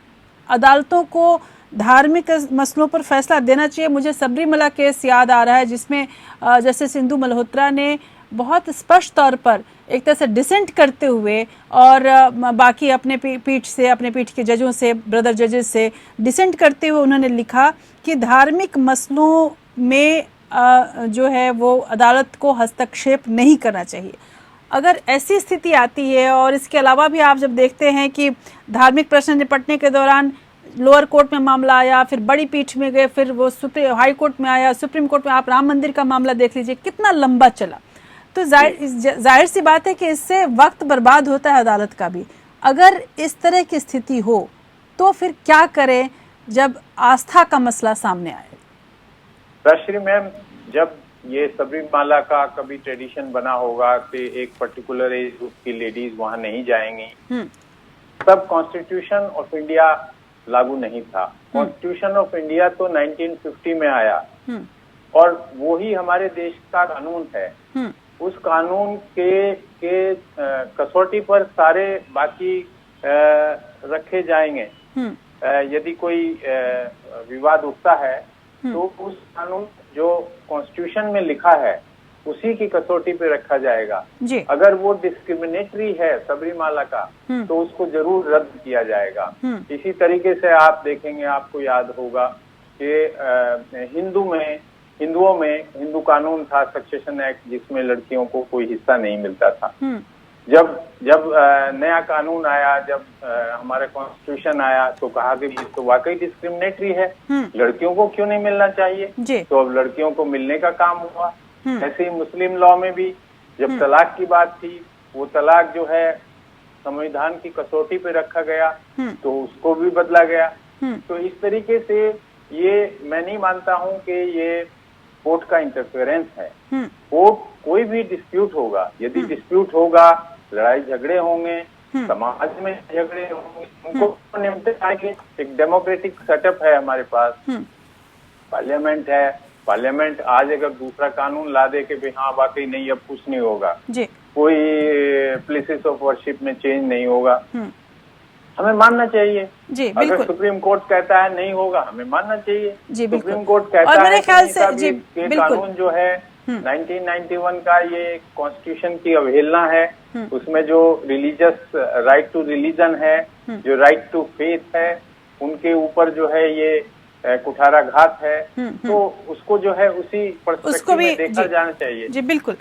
[SPEAKER 1] अदालतों को धार्मिक मसलों पर फैसला देना चाहिए। मुझे सबरीमला केस याद आ रहा है जिसमें जस्टिस इंदु मल्होत्रा ने बहुत स्पष्ट तौर पर एक तरह से डिसेंट करते हुए, और बाकी अपने पीठ से, अपने पीठ के जजों से, ब्रदर जजेस से डिसेंट करते हुए उन्होंने लिखा कि धार्मिक मसलों में जो है वो अदालत को हस्तक्षेप नहीं करना चाहिए। अगर ऐसी स्थिति आती है, और इसके अलावा भी आप जब देखते हैं कि धार्मिक प्रश्न निपटने के दौरान लोअर कोर्ट में मामला आया, फिर बड़ी पीठ में गए, फिर वो हाई कोर्ट में आया, सुप्रीम कोर्ट में, आप राम मंदिर का मामला देख लीजिए कितना लंबा चला, तो जाहिर सी बात है कि इससे वक्त बर्बाद होता है अदालत का भी। अगर इस तरह की स्थिति हो तो फिर क्या करें जब आस्था का मसला सामने आए?
[SPEAKER 7] राजश्री मैम, जब ये सबरीमाला का कभी ट्रेडिशन बना होगा कि एक पर्टिकुलर एज ग्रुप की लेडीज वहां नहीं जाएंगी, तब कॉन्स्टिट्यूशन ऑफ इंडिया लागू नहीं था। कॉन्स्टिट्यूशन ऑफ इंडिया तो 1950 में आया, और वो ही हमारे देश का कानून है। उस कानून के कसौटी पर सारे बाकी रखे जाएंगे। यदि कोई विवाद उठता है तो उस कानून जो कॉन्स्टिट्यूशन में लिखा है उसी की कसौटी पे रखा जाएगा। अगर वो डिस्क्रिमिनेटरी है सबरीमाला का तो उसको जरूर रद्द किया जाएगा। इसी तरीके से आप देखेंगे, आपको याद होगा कि हिंदुओं में हिंदू कानून था सक्सेशन एक्ट, जिसमें लड़कियों को कोई हिस्सा नहीं मिलता था। जब नया कानून आया, जब हमारा कॉन्स्टिट्यूशन आया तो कहा कि ये तो वाकई डिस्क्रिमिनेटरी है, लड़कियों को क्यों नहीं मिलना चाहिए, तो अब लड़कियों को मिलने का काम हुआ। ऐसे ही मुस्लिम लॉ में भी जब तलाक की बात थी, वो तलाक जो है संविधान की कसौटी पे रखा गया तो उसको भी बदला गया। तो इस तरीके से ये मैं नहीं मानता हूं कि ये कोर्ट का इंटरफेरेंस है। कोर्ट कोई भी डिस्प्यूट होगा, यदि डिस्प्यूट होगा, लड़ाई झगड़े होंगे, समाज में झगड़े होंगे, उनको निपटाएंगे। एक डेमोक्रेटिक सेटअप है हमारे पास, पार्लियामेंट है। पार्लियामेंट आज अगर दूसरा कानून ला दे कि भाई हाँ वाकई नहीं अब कुछ नहीं होगा, कोई प्लेसेस ऑफ वर्शिप में चेंज नहीं होगा, हमें मानना चाहिए। अगर सुप्रीम कोर्ट कहता है नहीं होगा, हमें मानना चाहिए। सुप्रीम कोर्ट कहता है कि कानून जो है 1991 का ये कॉन्स्टिट्यूशन की अवहेलना है, उसमें जो रिलीजियस राइट टू रिलीजन है, जो राइट टू फेथ है, उनके ऊपर जो है ये कुठाराघात है, तो उसको जो है उसी पर्सपेक्टिव में देखा जाना चाहिए।
[SPEAKER 1] जी बिल्कुल।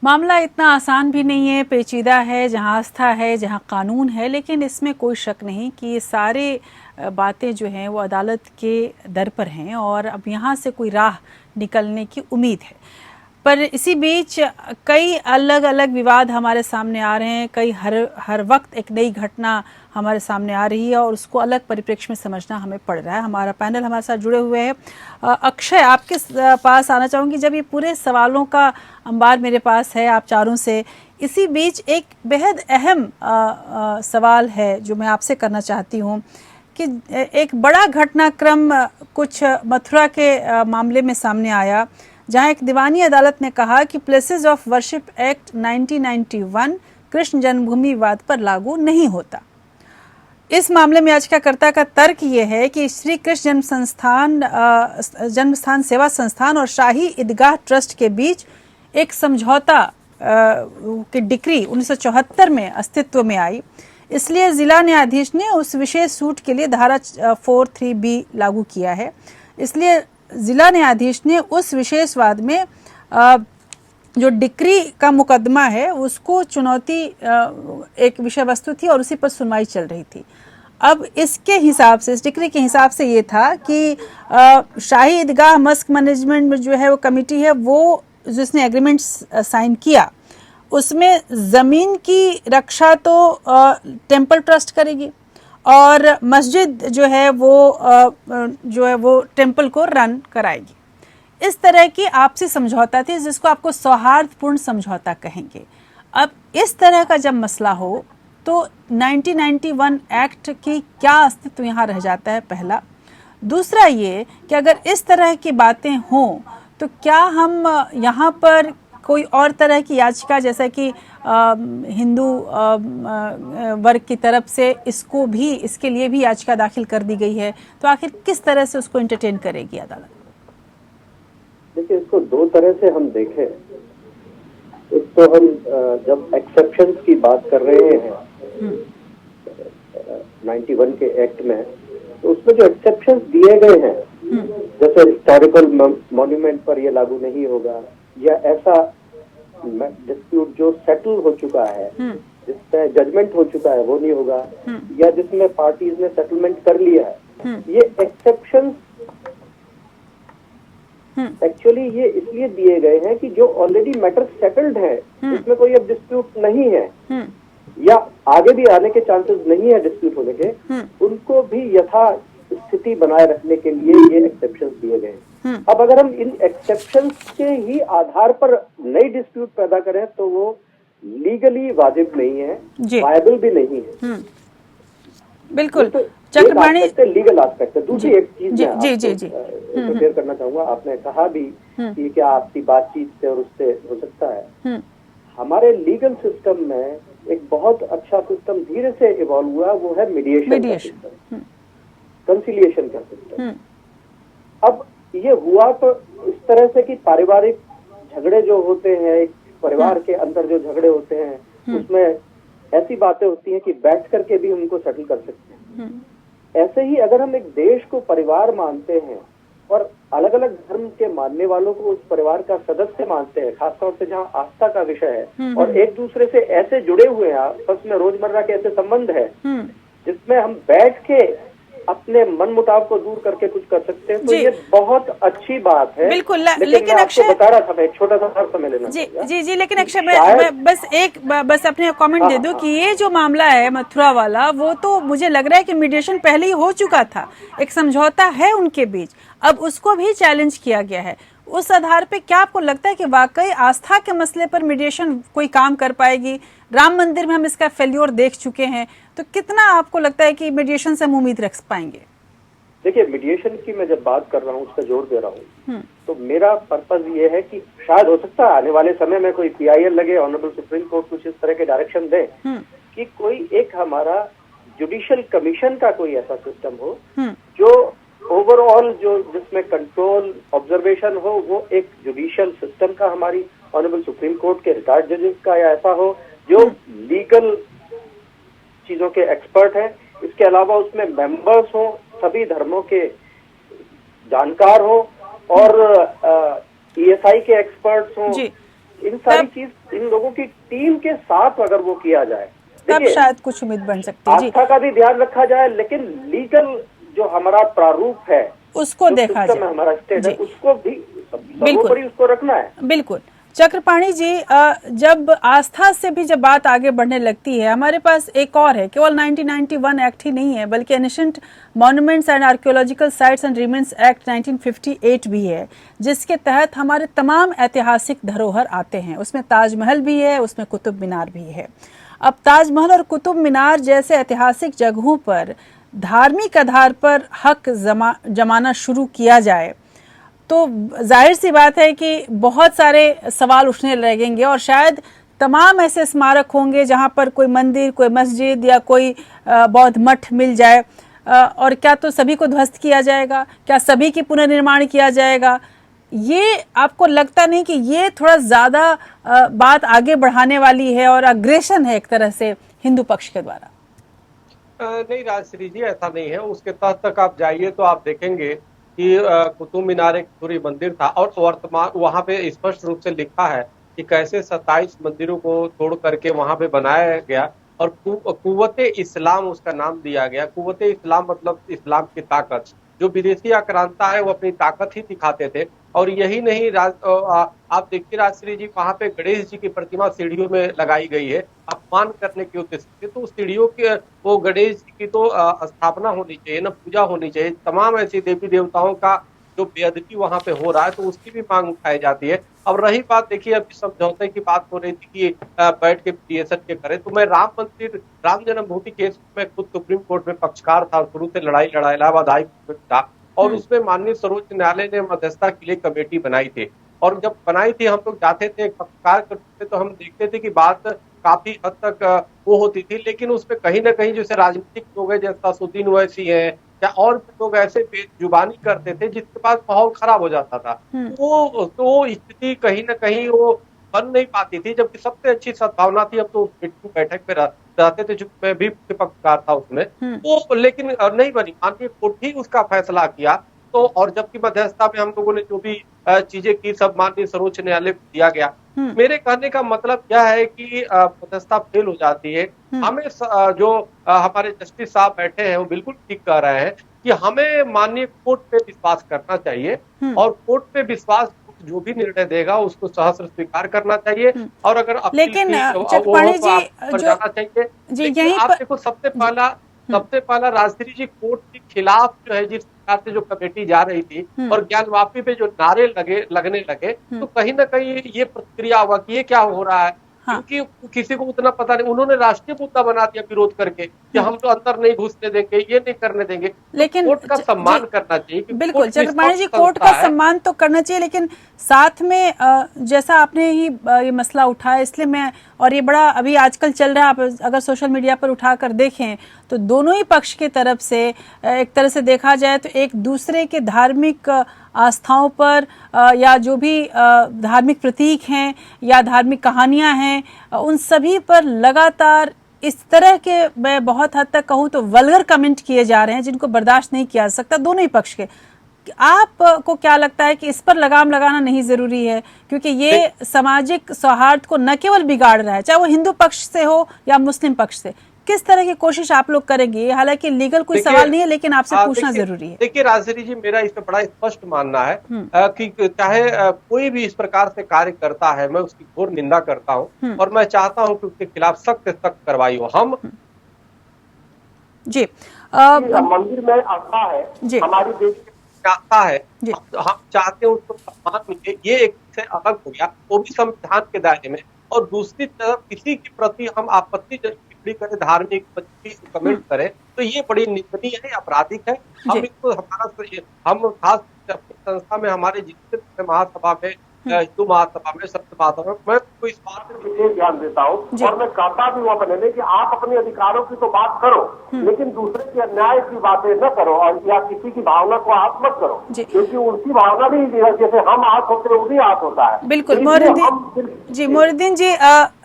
[SPEAKER 1] मामला इतना आसान भी नहीं है, पेचीदा है, जहाँ आस्था है, जहाँ कानून है, लेकिन इसमें कोई शक नहीं कि ये सारे बातें जो हैं वो अदालत के दर पर हैं और अब यहाँ से कोई राह निकलने की उम्मीद है। पर इसी बीच कई अलग अलग विवाद हमारे सामने आ रहे हैं, कई हर वक्त एक नई घटना हमारे सामने आ रही है और उसको अलग परिप्रेक्ष्य में समझना हमें पड़ रहा है। हमारा पैनल हमारे साथ जुड़े हुए हैं। अक्षय, आपके पास आना चाहूँगी। जब ये पूरे सवालों का अंबार मेरे पास है आप चारों से, इसी बीच एक बेहद अहम सवाल है जो मैं आपसे करना चाहती हूँ कि एक बड़ा घटनाक्रम कुछ मथुरा के मामले में सामने आया, जहां एक दीवानी अदालत ने कहा कि places of worship act 1991 Krishna जन्मभूमि विवाद पर लागू नहीं होता। इस मामले में याचिकाकर्ता का तर्क ये है कि श्री कृष्ण जन्मस्थान सेवा संस्थान और शाही ईदगाह ट्रस्ट के बीच एक समझौता की डिक्री 1974 में अस्तित्व में आई, इसलिए जिला न्यायाधीश ने उस विशेष सूट के लिए धारा 43B लागू किया है। इसलिए जिला न्यायाधीश ने उस विशेष वाद में जो डिक्री का मुकदमा है उसको चुनौती एक विषय वस्तु थी और उसी पर सुनवाई चल रही थी। अब इसके हिसाब से, इस डिक्री के हिसाब से ये था कि शाही ईदगाह मस्क मैनेजमेंट में जो है वो कमेटी है, वो जिसने एग्रीमेंट साइन किया उसमें ज़मीन की रक्षा तो टेम्पल ट्रस्ट करेगी और मस्जिद जो है वो टेम्पल को रन कराएगी। इस तरह की आपसी समझौता थी जिसको आपको सौहार्दपूर्ण समझौता कहेंगे। अब इस तरह का जब मसला हो तो 1991 एक्ट की क्या अस्तित्व यहाँ रह जाता है, पहला। दूसरा ये कि अगर इस तरह की बातें हों तो क्या हम यहाँ पर कोई और तरह की याचिका, जैसा कि हिंदू वर्ग की तरफ से इसके लिए भी याचिका दाखिल कर दी गई है, तो आखिर किस तरह से उसको एंटरटेन करेगी अदालत?
[SPEAKER 5] देखिए, इसको दो तरह से हम देखें। एक तो हम जब एक्सेप्शंस की बात कर रहे हैं 91 के एक्ट में, तो उसमें जो एक्सेप्शंस दिए गए हैं, जैसे हिस्टोरिकल मॉन्यूमेंट पर ये लागू नहीं होगा, या ऐसा डिस्प्यूट जो सेटल हो चुका है, जिसपे जजमेंट हो चुका है, वो नहीं होगा, या जिसमें पार्टीज ने सेटलमेंट कर लिया है। ये एक्सेप्शन एक्चुअली ये इसलिए दिए गए हैं कि जो ऑलरेडी मैटर सेटल्ड है, इसमें कोई अब डिस्प्यूट नहीं है या आगे भी आने के चांसेस नहीं है डिस्प्यूट होने के, उनको भी यथा स्थिति बनाए रखने के लिए ये एक्सेप्शंस दिए गए। अब अगर हम इन एक्सेप्शंस के ही आधार पर नई डिस्प्यूट पैदा करें तो वो लीगली वाजिब नहीं है, वायबल भी नहीं है।
[SPEAKER 1] बिल्कुल।
[SPEAKER 5] तो
[SPEAKER 1] चक्रपाणी,
[SPEAKER 5] लीगल एस्पेक्ट है। दूसरी एक चीज शेयर करना चाहूंगा, आपने कहा भी कि क्या आपकी बातचीत से और उससे हो सकता है। हमारे लीगल सिस्टम में एक बहुत अच्छा सिस्टम धीरे से इवॉल्व हुआ, वो है मीडिएशन, कंसिलिएशन का सिस्टम। अब ये हुआ तो इस तरह से कि पारिवारिक झगड़े जो होते हैं, एक परिवार के अंदर जो झगड़े होते हैं, उसमें ऐसी बातें होती हैं कि बैठ करके भी उनको सेटल कर सकते हैं। ऐसे ही अगर हम एक देश को परिवार मानते हैं और अलग अलग धर्म के मानने वालों को उस परिवार का सदस्य मानते हैं, खासतौर से जहाँ आस्था का विषय है, और एक दूसरे से ऐसे जुड़े हुए हैं, आपस में रोजमर्रा के ऐसे संबंध है जिसमें हम बैठ के अपने मन मुटाव को दूर करके कुछ कर सकते हैं, तो ये बहुत अच्छी बात है।
[SPEAKER 1] बिल्कुल,
[SPEAKER 5] लेकिन मैं आपको बता रहा था, मैं एक छोटा सा और समय लेना
[SPEAKER 1] जी, लेकिन अक्षय मैं बस अपने कमेंट दे दूं कि ये जो मामला है मथुरा वाला, वो तो मुझे लग रहा है कि मीडिएशन पहले ही हो चुका था, एक समझौता है उनके बीच, अब उसको भी चैलेंज किया गया है। उस आधार पे क्या आपको लगता है कि वाकई आस्था के मसले पर मीडिएशन कोई काम कर पाएगी? राम मंदिर में हम इसका फेल्योर देख चुके हैं, तो कितना आपको लगता है कि मीडिएशन से हम उम्मीद रख पाएंगे?
[SPEAKER 5] देखिए, मीडिएशन की मैं जब बात कर रहा हूँ, उसका जोर दे रहा हूँ, तो मेरा पर्पज ये है कि शायद हो सकता है आने वाले समय में कोई PIL लगे, ऑनरेबल सुप्रीम कोर्ट कुछ इस तरह के डायरेक्शन दे कि कोई एक हमारा जुडिशियल कमीशन का कोई ऐसा सिस्टम हो जो ओवरऑल, जो जिसमें कंट्रोल ऑब्जर्वेशन हो, वो एक जुडिशियल सिस्टम का, हमारी ऑनरेबल सुप्रीम कोर्ट के रिटायर्ड जजेस का, या ऐसा हो जो लीगल चीजों के एक्सपर्ट हैं। इसके अलावा उसमें मेंबर्स हो, सभी धर्मों के जानकार हो, और ESI के एक्सपर्ट्स हो। इन सारी चीज, इन लोगों की टीम के साथ अगर वो किया जाए,
[SPEAKER 1] तब शायद कुछ उम्मीद बन सकती है।
[SPEAKER 5] आस्था का भी ध्यान रखा जाए, लेकिन लीगल जो हमारा प्रारूप है,
[SPEAKER 1] उसको देखा जाए,
[SPEAKER 5] हमारा स्टेट है, उसको भी सर्वोपरि उसको रखना है।
[SPEAKER 1] बिल्कुल। चक्रपाणी जी, जब आस्था से भी जब बात आगे बढ़ने लगती है, हमारे पास एक और है, केवल 1991 एक्ट ही नहीं है, बल्कि ancient monuments and archaeological sites and remains act 1958 भी है, जिसके तहत हमारे तमाम ऐतिहासिक धरोहर आते हैं। उसमें ताजमहल भी है, उसमें कुतुब मीनार भी है। अब ताजमहल और कुतुब मीनार जैसे ऐतिहासिक जगहों पर धार्मिक आधार पर हक जमाना शुरू किया जाए, तो जाहिर सी बात है कि बहुत सारे सवाल उठने लगेंगे, और शायद तमाम ऐसे स्मारक होंगे जहां पर कोई मंदिर, कोई मस्जिद या कोई बौद्ध मठ मिल जाए, और क्या तो सभी को ध्वस्त किया जाएगा? क्या सभी की पुनर्निर्माण किया जाएगा? ये आपको लगता नहीं कि ये थोड़ा ज्यादा बात आगे बढ़ाने वाली है और अग्रेशन है एक तरह से हिंदू पक्ष के द्वारा?
[SPEAKER 4] नहीं राजश्री जी, ऐसा नहीं है। उसके तहत तक आप जाइए तो आप देखेंगे कि कुतुब मीनार एक सूर्य मंदिर था, और वर्तमान वहां पे स्पष्ट रूप से लिखा है कि कैसे 27 मंदिरों को तोड़ करके वहां पे बनाया गया, और कुव्वते इस्लाम उसका नाम दिया गया। कुव्वते इस्लाम मतलब इस्लाम की ताकत। जो विदेशी आक्रांता है वो अपनी ताकत ही दिखाते थे। और यही नहीं, आप देखिए राजश्री जी, वहां पे गणेश जी की प्रतिमा सीढ़ियों में लगाई गई है, अपमान करने के उद्देश्य से। तो सीढ़ियों के वो गणेश जी की तो स्थापना होनी चाहिए ना, पूजा होनी चाहिए। तमाम ऐसी देवी देवताओं का जो बेअदबी वहां पे हो रहा है, तो उसकी भी मांग उठाई जाती है। अब रही बात, देखिए अभी समझौते की बात हो रही थी कि बैठ के मीडिएशन के करें, तो मैं राम जन्मभूमि केस में खुद सुप्रीम कोर्ट में पक्षकार था, शुरू से लड़ाई इलाहाबाद हाई कोर्ट में था, और उसमें माननीय सर्वोच्च न्यायालय ने मध्यस्थता के लिए कमेटी बनाई थी। और जब बनाई थी, हम लोग जाते थे, पक्षकार करते थे, तो हम देखते थे कि बात काफी हद तक वो होती थी, लेकिन उसमें कहीं ना कहीं जैसे राजनीतिक लोग हैं, जैसे असदुद्दीन ओवैसी है या और लोग ऐसे बेजुबानी करते थे जिसके पास माहौल खराब हो जाता था। तो स्थिति कहीं ना कहीं वो बन नहीं पाती थी, जबकि सबसे अच्छी सद्भावना थी। अब तो बैठक पे रहते थे, जो मैं भी पक्षकार था उसमें, वो लेकिन नहीं बनी। माननीय कोर्ट ही उसका फैसला किया। तो और जबकि मध्यस्थता में हम लोगों ने जो भी चीजें की, सब माननीय सर्वोच्च न्यायालय को दिया गया। मेरे कहने का मतलब क्या है कि मध्यस्थता फेल हो जाती है। हमें जो हमारे जस्टिस साहब बैठे हैं, वो बिल्कुल ठीक कह रहे हैं कि हमें माननीय कोर्ट पे विश्वास करना चाहिए, और कोर्ट पे विश्वास जो भी निर्णय देगा उसको सहर्ष स्वीकार करना चाहिए। और अगर
[SPEAKER 1] लेकिन चक्रपाणी जी
[SPEAKER 4] जाना चाहिए
[SPEAKER 1] जी, यही
[SPEAKER 4] आप देखो, सबसे पहला राजश्री जी, कोर्ट के खिलाफ जो है, जिस प्रकार से जो कमेटी जा रही थी और ज्ञानवापी पे जो नारे लगने लगे, तो कहीं ना कहीं ये प्रतिक्रिया हुआ कि ये क्या हो रहा है। क्योंकि किसी को उतना पता नहीं, उन्होंने राष्ट्रीय मुद्दा बना दिया विरोध करके कि हम तो अंदर नहीं घुसने देंगे, ये नहीं करने देंगे।
[SPEAKER 1] लेकिन
[SPEAKER 4] कोर्ट का सम्मान करना चाहिए।
[SPEAKER 1] बिल्कुल चक्रपाणी जी, कोर्ट का सम्मान तो करना चाहिए, लेकिन साथ में जैसा आपने ही ये मसला उठाया, इसलिए मैं, और ये बड़ा अभी आजकल चल रहा है, आप अगर सोशल मीडिया पर उठाकर देखें तो दोनों ही पक्ष की तरफ से एक तरह से देखा जाए तो एक दूसरे के धार्मिक आस्थाओं पर या जो भी धार्मिक प्रतीक हैं या धार्मिक कहानियां हैं, उन सभी पर लगातार इस तरह के, मैं बहुत हद तक कहूँ तो वल्गर कमेंट किए जा रहे हैं, जिनको बर्दाश्त नहीं किया जा सकता दोनों ही पक्ष के। आपको क्या लगता है कि इस पर लगाम लगाना नहीं जरूरी है, क्योंकि ये सामाजिक सौहार्द को न केवल बिगाड़ रहा है, चाहे वो हिंदू पक्ष से हो या मुस्लिम पक्ष से। किस तरह की कोशिश आप लोग करेंगे? हालांकि लीगल कोई सवाल नहीं है, लेकिन आपसे पूछना जरूरी है।
[SPEAKER 4] देखिए राजश्री जी, मेरा इस पर बड़ा स्पष्ट मानना है कि चाहे कोई भी इस प्रकार से कार्य करता है, मैं उसकी घोर निंदा करता हूं और मैं चाहता हूं कि उसके खिलाफ सख्त सख्त कार्रवाई हो। हम
[SPEAKER 1] जी
[SPEAKER 8] मंदिर में आस्था है, हमारी देश की आस्था है, हम चाहते हैं उसको सम्मान मिले, ये एक से अलग हो गया, वो भी संविधान के दायरे में। और दूसरी तरफ किसी के प्रति हम आपत्ति टिप्पणी करें, धार्मिक कमेंट करें, तो ये बड़ी निंदनीय है, आपराधिक है। हम इसको हम खास अपनी संस्था में, हमारे जितने महासभा में, हिंदू महासभा में, सत्य महासभा में, मैं तो इस बात पर विशेष ध्यान देता हूँ और मैं कहता भी हुआ बने कि आप अपने अधिकारों की तो बात करो, लेकिन दूसरे के अन्याय की बातें न करो और या किसी की भावना को आहत मत करो, क्योंकि उनकी भावना भी जैसे हम आहत होते हैं वो भी आहत होता है।
[SPEAKER 1] बिल्कुल मोहिउद्दीन जी,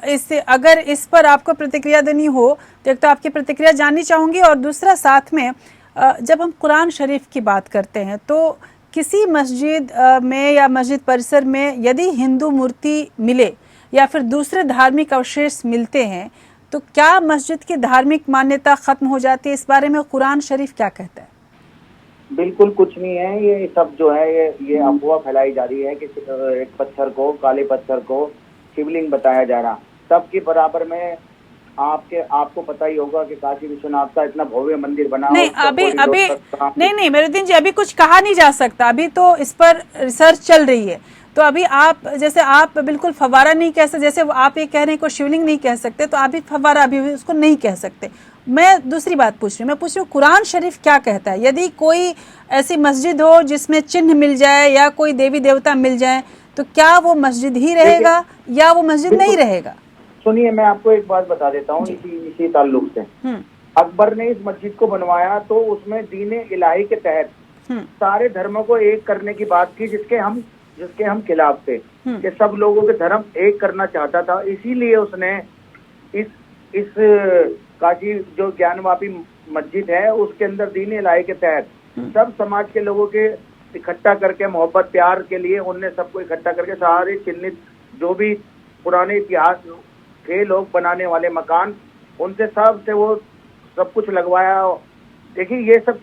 [SPEAKER 1] इससे अगर इस पर आपको प्रतिक्रिया देनी हो तो एक तो आपकी प्रतिक्रिया जाननी चाहूंगी, और दूसरा साथ में जब हम कुरान शरीफ की बात करते हैं तो किसी मस्जिद में या मस्जिद परिसर में यदि हिंदू मूर्ति मिले या फिर दूसरे धार्मिक अवशेष मिलते हैं तो क्या मस्जिद की धार्मिक मान्यता खत्म हो जाती है? इस बारे में कुरान शरीफ क्या कहता है?
[SPEAKER 6] बिल्कुल कुछ नहीं है, ये सब जो है ये अफवाह फैलाई जा रही है कि एक पत्थर को, काले पत्थर को शिवलिंग बताया जा रहा। सबके बराबर में आपको पता ही होगा कि काशी विश्वनाथ का इतना भव्य मंदिर बना।
[SPEAKER 1] नहीं अभी नहीं मोहिउद्दीन जी, अभी कुछ कहा नहीं जा सकता, अभी तो इस पर रिसर्च चल रही है। तो अभी आप जैसे आप बिल्कुल फव्वारा नहीं कह सकते, जैसे आप ये कह रहे हैं को शिवलिंग नहीं कह सकते, तो अभी फव्वारा अभी उसको नहीं कह सकते। मैं दूसरी बात पूछ रही हूँ, मैं पूछ रही हूँ कुरान शरीफ क्या कहता है? यदि कोई ऐसी मस्जिद हो जिसमें चिन्ह मिल जाए या कोई देवी देवता मिल जाए तो क्या वो मस्जिद ही रहेगा या वो मस्जिद नहीं रहेगा?
[SPEAKER 6] सुनिए, मैं आपको एक बात बता देता हूँ इसी ताल्लुक से। अकबर ने इस मस्जिद को बनवाया तो उसमें दीन इलाही के तहत सारे धर्मों को एक करने की बात की, जिसके हम खिलाफ थे कि सब लोगों के धर्म एक करना चाहता था। इसीलिए उसने इस काशी जो ज्ञानवापी मस्जिद है उसके अंदर दीन इलाही के तहत सब समाज के लोगों के इकट्ठा करके, मोहब्बत प्यार के लिए उनने सबको इकट्ठा करके सारे चिन्हित जो भी पुराने इतिहास के लोग बनाने वाले मकान, उनसे सब से वो सब कुछ लगवाया। देखिए ये सब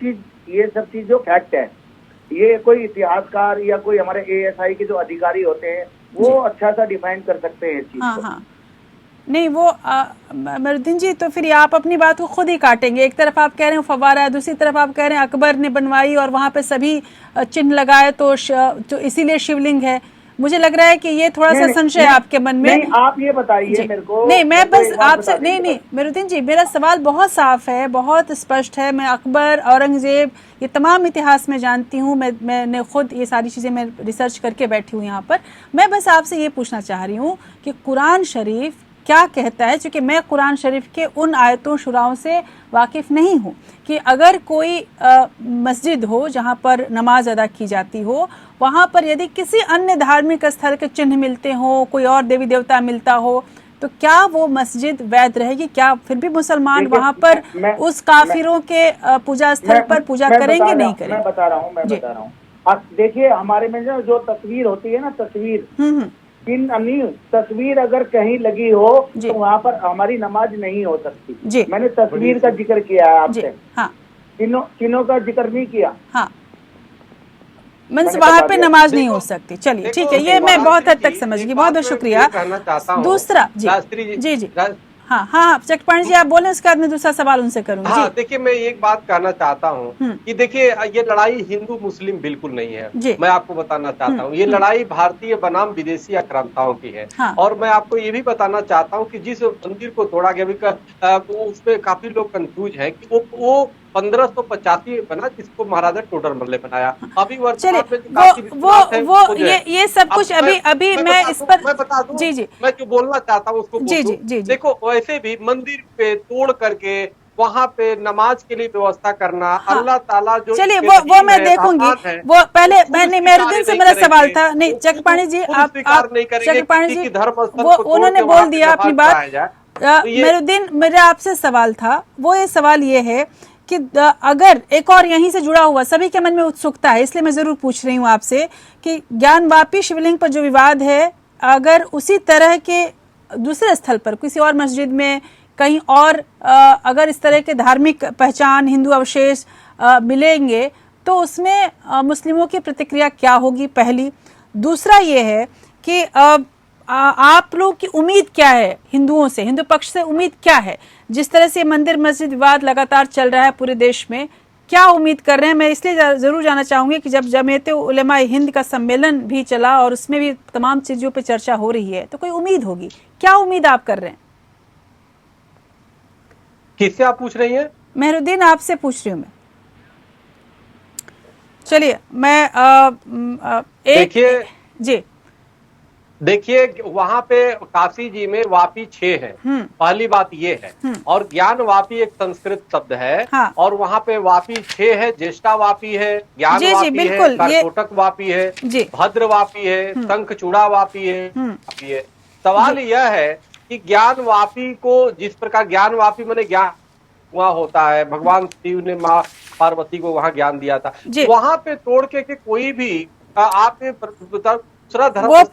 [SPEAKER 6] चीज जो फैक्ट है, ये कोई इतिहासकार या कोई हमारे ASI के जो अधिकारी होते हैं वो अच्छा सा डिफाइन कर सकते हैं इस चीज को।
[SPEAKER 1] हाँ। नहीं वो मोहिउद्दीन जी, तो फिर आप अपनी बात को खुद ही काटेंगे। एक तरफ आप कह रहे हैं फव्वारा है, दूसरी तरफ आप कह रहे हैं अकबर ने बनवाई और वहां पे सभी चिन्ह लगाए तो इसीलिए शिवलिंग है। मुझे लग रहा है कि ये थोड़ा सा संशय आपके मन में।
[SPEAKER 6] नहीं, आप ये बताइए मेरे को।
[SPEAKER 1] नहीं, मैं बस आपसे नहीं मोहिउद्दीन जी, मेरा सवाल बहुत साफ है, बहुत स्पष्ट है। मैं अकबर, औरंगजेब, ये तमाम इतिहास में जानती हूँ। मैंने खुद ये सारी चीजें मैं रिसर्च करके बैठी हूँ यहाँ पर। मैं बस आपसे ये पूछना चाह रही हूँ कि कुरान शरीफ क्या कहता है, क्योंकि मैं कुरान शरीफ के उन आयतों शुराओं से वाकिफ नहीं हूँ कि अगर कोई मस्जिद हो जहाँ पर नमाज अदा की जाती हो, वहाँ पर यदि किसी अन्य धार्मिक स्थल के चिन्ह मिलते हो, कोई और देवी देवता मिलता हो, तो क्या वो मस्जिद वैध रहेगी? क्या फिर भी मुसलमान वहाँ पर उस काफिरों के पूजा स्थल पर पूजा करेंगे नहीं करेंगे?
[SPEAKER 6] मैं बता रहा हूँ। देखिए हमारे में जो तस्वीर होती है ना, तस्वीर तस्वीर अगर कहीं लगी हो तो वहाँ पर हमारी नमाज नहीं हो सकती। मैंने तस्वीर का जिक्र किया है आपसे, चिन्हों का जिक्र नहीं किया।
[SPEAKER 1] हाँ, वहाँ पे नमाज नहीं हो सकती। चलिए ठीक है, ये मैं बहुत हद तक समझ गई। बहुत बहुत शुक्रिया। दूसरा जी हाँ चक्रपाणी जी आप बोले, उसके बाद मैं दूसरा सवाल उनसे करूंगी।
[SPEAKER 4] हाँ, देखिए मैं एक बात कहना चाहता हूँ कि देखिए ये लड़ाई हिंदू मुस्लिम बिल्कुल नहीं है। मैं आपको बताना चाहता हूँ ये लड़ाई भारतीय बनाम विदेशी आक्रांताओं की है। और मैं आपको ये भी बताना चाहता हूँ कि जिस मंदिर को तोड़ा गया उसमें काफी लोग कंफ्यूज है कि वो 1585 बना, जिसको महाराजा टोडरमल ने बनाया। अभी
[SPEAKER 1] ये सब कुछ अभी मैं इस पर
[SPEAKER 4] मैं बता दूं, जी मैं जो बोलना चाहता हूँ उसको जी देखो, वैसे भी मंदिर पे तोड़ करके वहाँ पे नमाज के लिए व्यवस्था करना, अल्लाह ताला जो
[SPEAKER 1] चलिए वो मैं देखूंगी। वो पहले मैंने मोहिउद्दीन से मेरा सवाल था। नहीं चक्रपाणी जी, आप चक्रपाणी जी वो उन्होंने बोल दिया अपनी बात। मोहिउद्दीन, मेरा आपसे सवाल था, वो ये सवाल ये है कि अगर एक और यहीं से जुड़ा हुआ, सभी के मन में उत्सुकता है, इसलिए मैं जरूर पूछ रही हूँ आपसे कि ज्ञानवापी शिवलिंग पर जो विवाद है, अगर उसी तरह के दूसरे स्थल पर किसी और मस्जिद में कहीं और अगर इस तरह के धार्मिक पहचान, हिंदू अवशेष मिलेंगे तो उसमें मुस्लिमों की प्रतिक्रिया क्या होगी, पहली। दूसरा ये है कि आप लोग की उम्मीद क्या है हिंदुओं से, हिंदू पक्ष से उम्मीद क्या है? जिस तरह से मंदिर मस्जिद विवाद लगातार चल रहा है पूरे देश में, क्या उम्मीद कर रहे हैं? मैं इसलिए जरूर जानना चाहूंगी कि जब जमीयत उलेमा हिंद का सम्मेलन भी चला और उसमें भी तमाम चीजों पे चर्चा हो रही है, तो कोई उम्मीद होगी, क्या उम्मीद आप कर रहे हैं?
[SPEAKER 8] किससे आप पूछ रही हैं?
[SPEAKER 1] मेहरुद्दीन, आपसे पूछ रही हूँ मैं। चलिए मैं
[SPEAKER 8] देखिए वहां पे काशी जी में वापी 6 है, पहली बात ये है। और ज्ञान वापी एक संस्कृत शब्द है। हाँ। और वहां पे वापी 6 है, ज्येष्ठा वापी है, ज्ञान वापी है, कर्कोटक वापी है, भद्र वापी है, शंखचूड़ा वापी है। सवाल यह है कि ज्ञान वापी को जिस प्रकार ज्ञान वापी माने ज्ञान वहाँ होता है, भगवान शिव ने माँ पार्वती को वहाँ ज्ञान दिया था, वहां पे तोड़ के कोई भी आपने
[SPEAKER 1] वो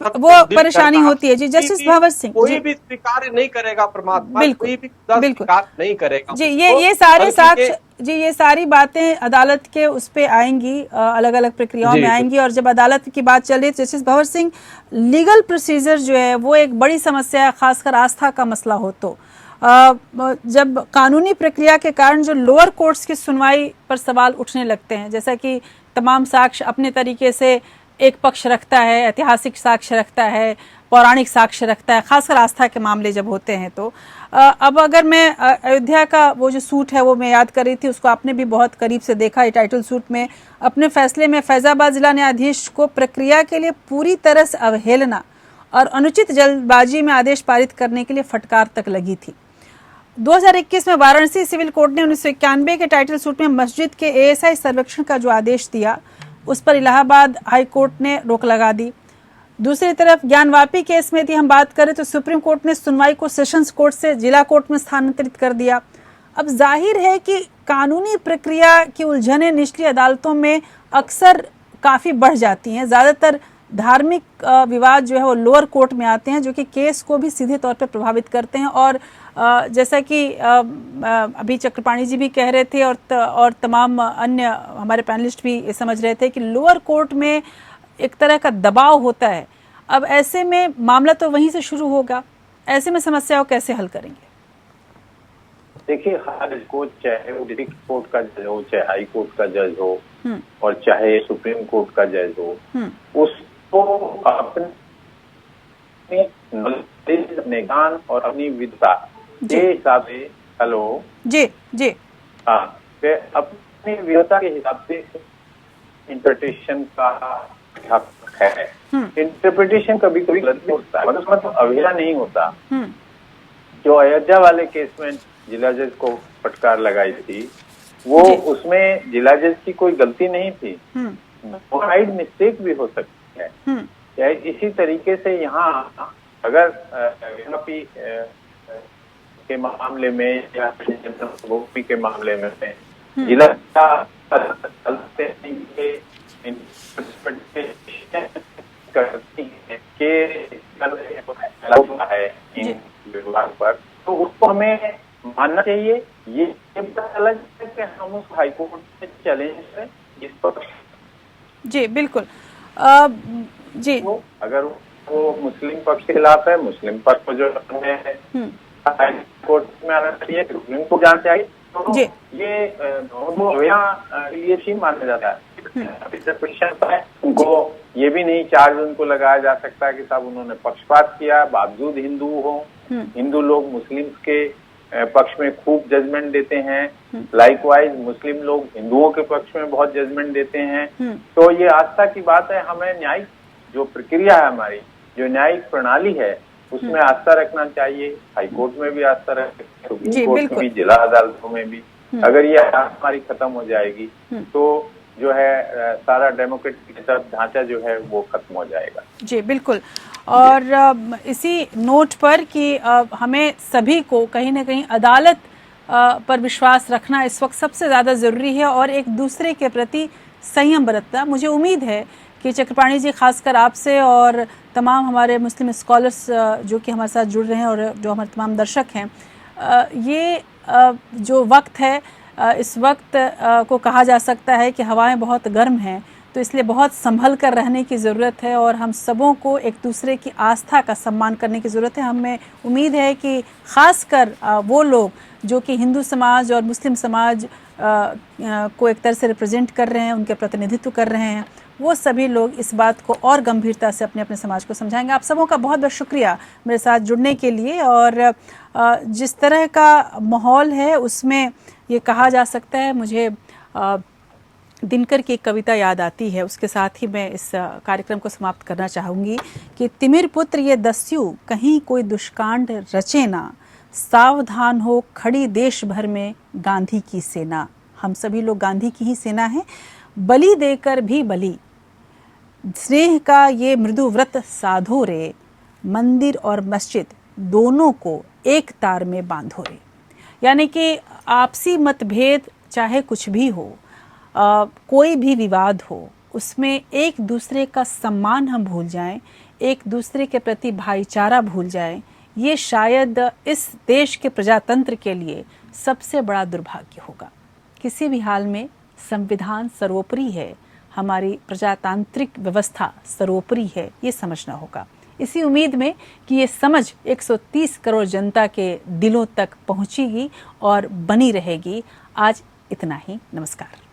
[SPEAKER 1] परेशानी होती है जी। जस्टिस भंवर सिंह,
[SPEAKER 8] कोई भी स्वीकार नहीं करेगा परमात्मा, कोई भी स्वीकार नहीं करेगा
[SPEAKER 1] जी। ये सारे साक्ष्य जी, ये सारी बातें अदालत के उस पे आएंगी, अलग अलग प्रक्रियाओं में आएंगी। और जब अदालत की बात चल रही है justice Bhanwar Singh, legal procedure जो है वो एक बड़ी समस्या है, खासकर आस्था का मसला हो तो। जब कानूनी प्रक्रिया के कारण जो लोअर कोर्ट्स की सुनवाई पर सवाल उठने लगते हैं, जैसा कि तमाम साक्ष्य अपने तरीके से एक पक्ष रखता है, ऐतिहासिक साक्ष्य रखता है, पौराणिक साक्ष्य रखता है, खासकर आस्था के मामले जब होते हैं तो। अब अगर मैं अयोध्या का वो जो सूट है वो मैं याद कर रही थी, उसको आपने भी बहुत करीब से देखा है, टाइटल सूट में अपने फैसले में फैजाबाद जिला न्यायाधीश को प्रक्रिया के लिए पूरी तरह से अवहेलना और अनुचित जल्दबाजी में आदेश पारित करने के लिए फटकार तक लगी थी। 2021 में वाराणसी सिविल कोर्ट ने 1991 के टाइटल सूट में मस्जिद के ASI सर्वेक्षण का जो आदेश दिया, उस पर इलाहाबाद हाई कोर्ट ने रोक लगा दी। दूसरी तरफ ज्ञानवापी केस में यदि हम बात करें तो सुप्रीम कोर्ट ने सुनवाई को सेशंस कोर्ट से जिला कोर्ट में स्थानांतरित कर दिया। अब जाहिर है कि कानूनी प्रक्रिया की उलझनें निचली अदालतों में अक्सर काफ़ी बढ़ जाती हैं। ज़्यादातर धार्मिक विवाद जो है वो लोअर कोर्ट में आते हैं, जो कि केस को भी सीधे तौर पर प्रभावित करते हैं। और जैसा कि अभी चक्रपाणी जी भी कह रहे थे और तमाम अन्य हमारे पैनलिस्ट भी ये समझ रहे थे कि लोअर कोर्ट में एक तरह का दबाव होता है। अब ऐसे में मामला तो वहीं से शुरू होगा, ऐसे में समस्या को कैसे हल करेंगे?
[SPEAKER 7] देखिए, हर कोर्ट, चाहे वो डिस्ट्रिक्ट कोर्ट का जज हो, चाहे हाई कोर्ट का जज हो और चाहे सुप्रीम कोर्ट का जज हो, उसको अपने ज्ञान और अपनी विद्या के हिसाब से
[SPEAKER 1] जी
[SPEAKER 7] हाँ, अपनी विद्या के हिसाब से इंटरप्रिटेशन का हक है। इंटरप्रिटेशन कभी कभी गलत भी होता है, मतलब अवहेला नहीं होता। जो अयोध्या वाले केस में जिला जज को फटकार लगाई थी, वो उसमें जिला जज की कोई गलती नहीं थी, साइड मिस्टेक भी हो सकती है। इसी तरीके से यहाँ अगर के मामले में या भूमि के मामले में जिला करती है इन विभाग पर, तो उसको हमें मानना चाहिए। ये पता अलग है कि हम उस हाईकोर्ट में चैलेंज करें जिस पर
[SPEAKER 1] जी बिल्कुल जी
[SPEAKER 7] अगर वो मुस्लिम पक्ष के खिलाफ है, मुस्लिम पक्ष को जो हाईकोर्ट में आना चाहिए, सुप्रीम कोर्ट जाना चाहिए, तो ये लिए ही माना जाता है। उनको ये भी नहीं चार्ज उनको लगाया जा सकता कि साहब उन्होंने पक्षपात किया, बावजूद हिंदू हो। हिंदू लोग मुस्लिम के पक्ष में खूब जजमेंट देते हैं, लाइकवाइज मुस्लिम लोग हिंदुओं के पक्ष में बहुत जजमेंट देते हैं। तो ये आस्था की बात है, हमें न्यायिक जो प्रक्रिया है, हमारी जो न्यायिक प्रणाली है, उसमें आस्था रखना चाहिए। हाईकोर्ट में भी आस्था रखना, सुप्रीम कोर्ट में भी, जिला अदालतों में भी। अगर ये हमारी खत्म हो जाएगी तो जो है सारा डेमोक्रेटिक ढांचा जो है वो खत्म हो जाएगा।
[SPEAKER 1] जी बिल्कुल। और इसी नोट पर कि हमें सभी को कहीं ना कहीं अदालत पर विश्वास रखना इस वक्त सबसे ज़्यादा ज़रूरी है और एक दूसरे के प्रति संयम बरतना। मुझे उम्मीद है कि चक्रपाणी जी, खासकर आपसे और तमाम हमारे मुस्लिम स्कॉलर्स जो कि हमारे साथ जुड़ रहे हैं और जो हमारे तमाम दर्शक हैं, ये जो वक्त है, इस वक्त को कहा जा सकता है कि हवाएं बहुत गर्म हैं, तो इसलिए बहुत संभल कर रहने की ज़रूरत है और हम सबों को एक दूसरे की आस्था का सम्मान करने की ज़रूरत है। हमें उम्मीद है कि ख़ासकर वो लोग जो कि हिंदू समाज और मुस्लिम समाज को एक तरह से रिप्रेजेंट कर रहे हैं, उनके प्रतिनिधित्व कर रहे हैं, वो सभी लोग इस बात को और गंभीरता से अपने अपने समाज को समझाएंगे। आप सबों का बहुत बहुत शुक्रिया मेरे साथ जुड़ने के लिए। और जिस तरह का माहौल है उसमें ये कहा जा सकता है, मुझे दिनकर की एक कविता याद आती है, उसके साथ ही मैं इस कार्यक्रम को समाप्त करना चाहूँगी कि तिमिर पुत्र ये दस्यु कहीं कोई दुष्कांड रचे ना, सावधान हो खड़ी देश भर में गांधी की सेना। हम सभी लोग गांधी की ही सेना हैं। बलि देकर भी बलि, स्नेह का ये मृदु व्रत साधो रे, मंदिर और मस्जिद दोनों को एक तार में बांधो रे। यानी कि आपसी मतभेद चाहे कुछ भी हो, कोई भी विवाद हो, उसमें एक दूसरे का सम्मान हम भूल जाएं, एक दूसरे के प्रति भाईचारा भूल जाएं, ये शायद इस देश के प्रजातंत्र के लिए सबसे बड़ा दुर्भाग्य होगा। किसी भी हाल में संविधान सर्वोपरि है, हमारी प्रजातांत्रिक व्यवस्था सर्वोपरि है, ये समझना होगा। इसी उम्मीद में कि ये समझ 130 करोड़ जनता के दिलों तक पहुंचेगी और बनी रहेगी। आज इतना ही। नमस्कार।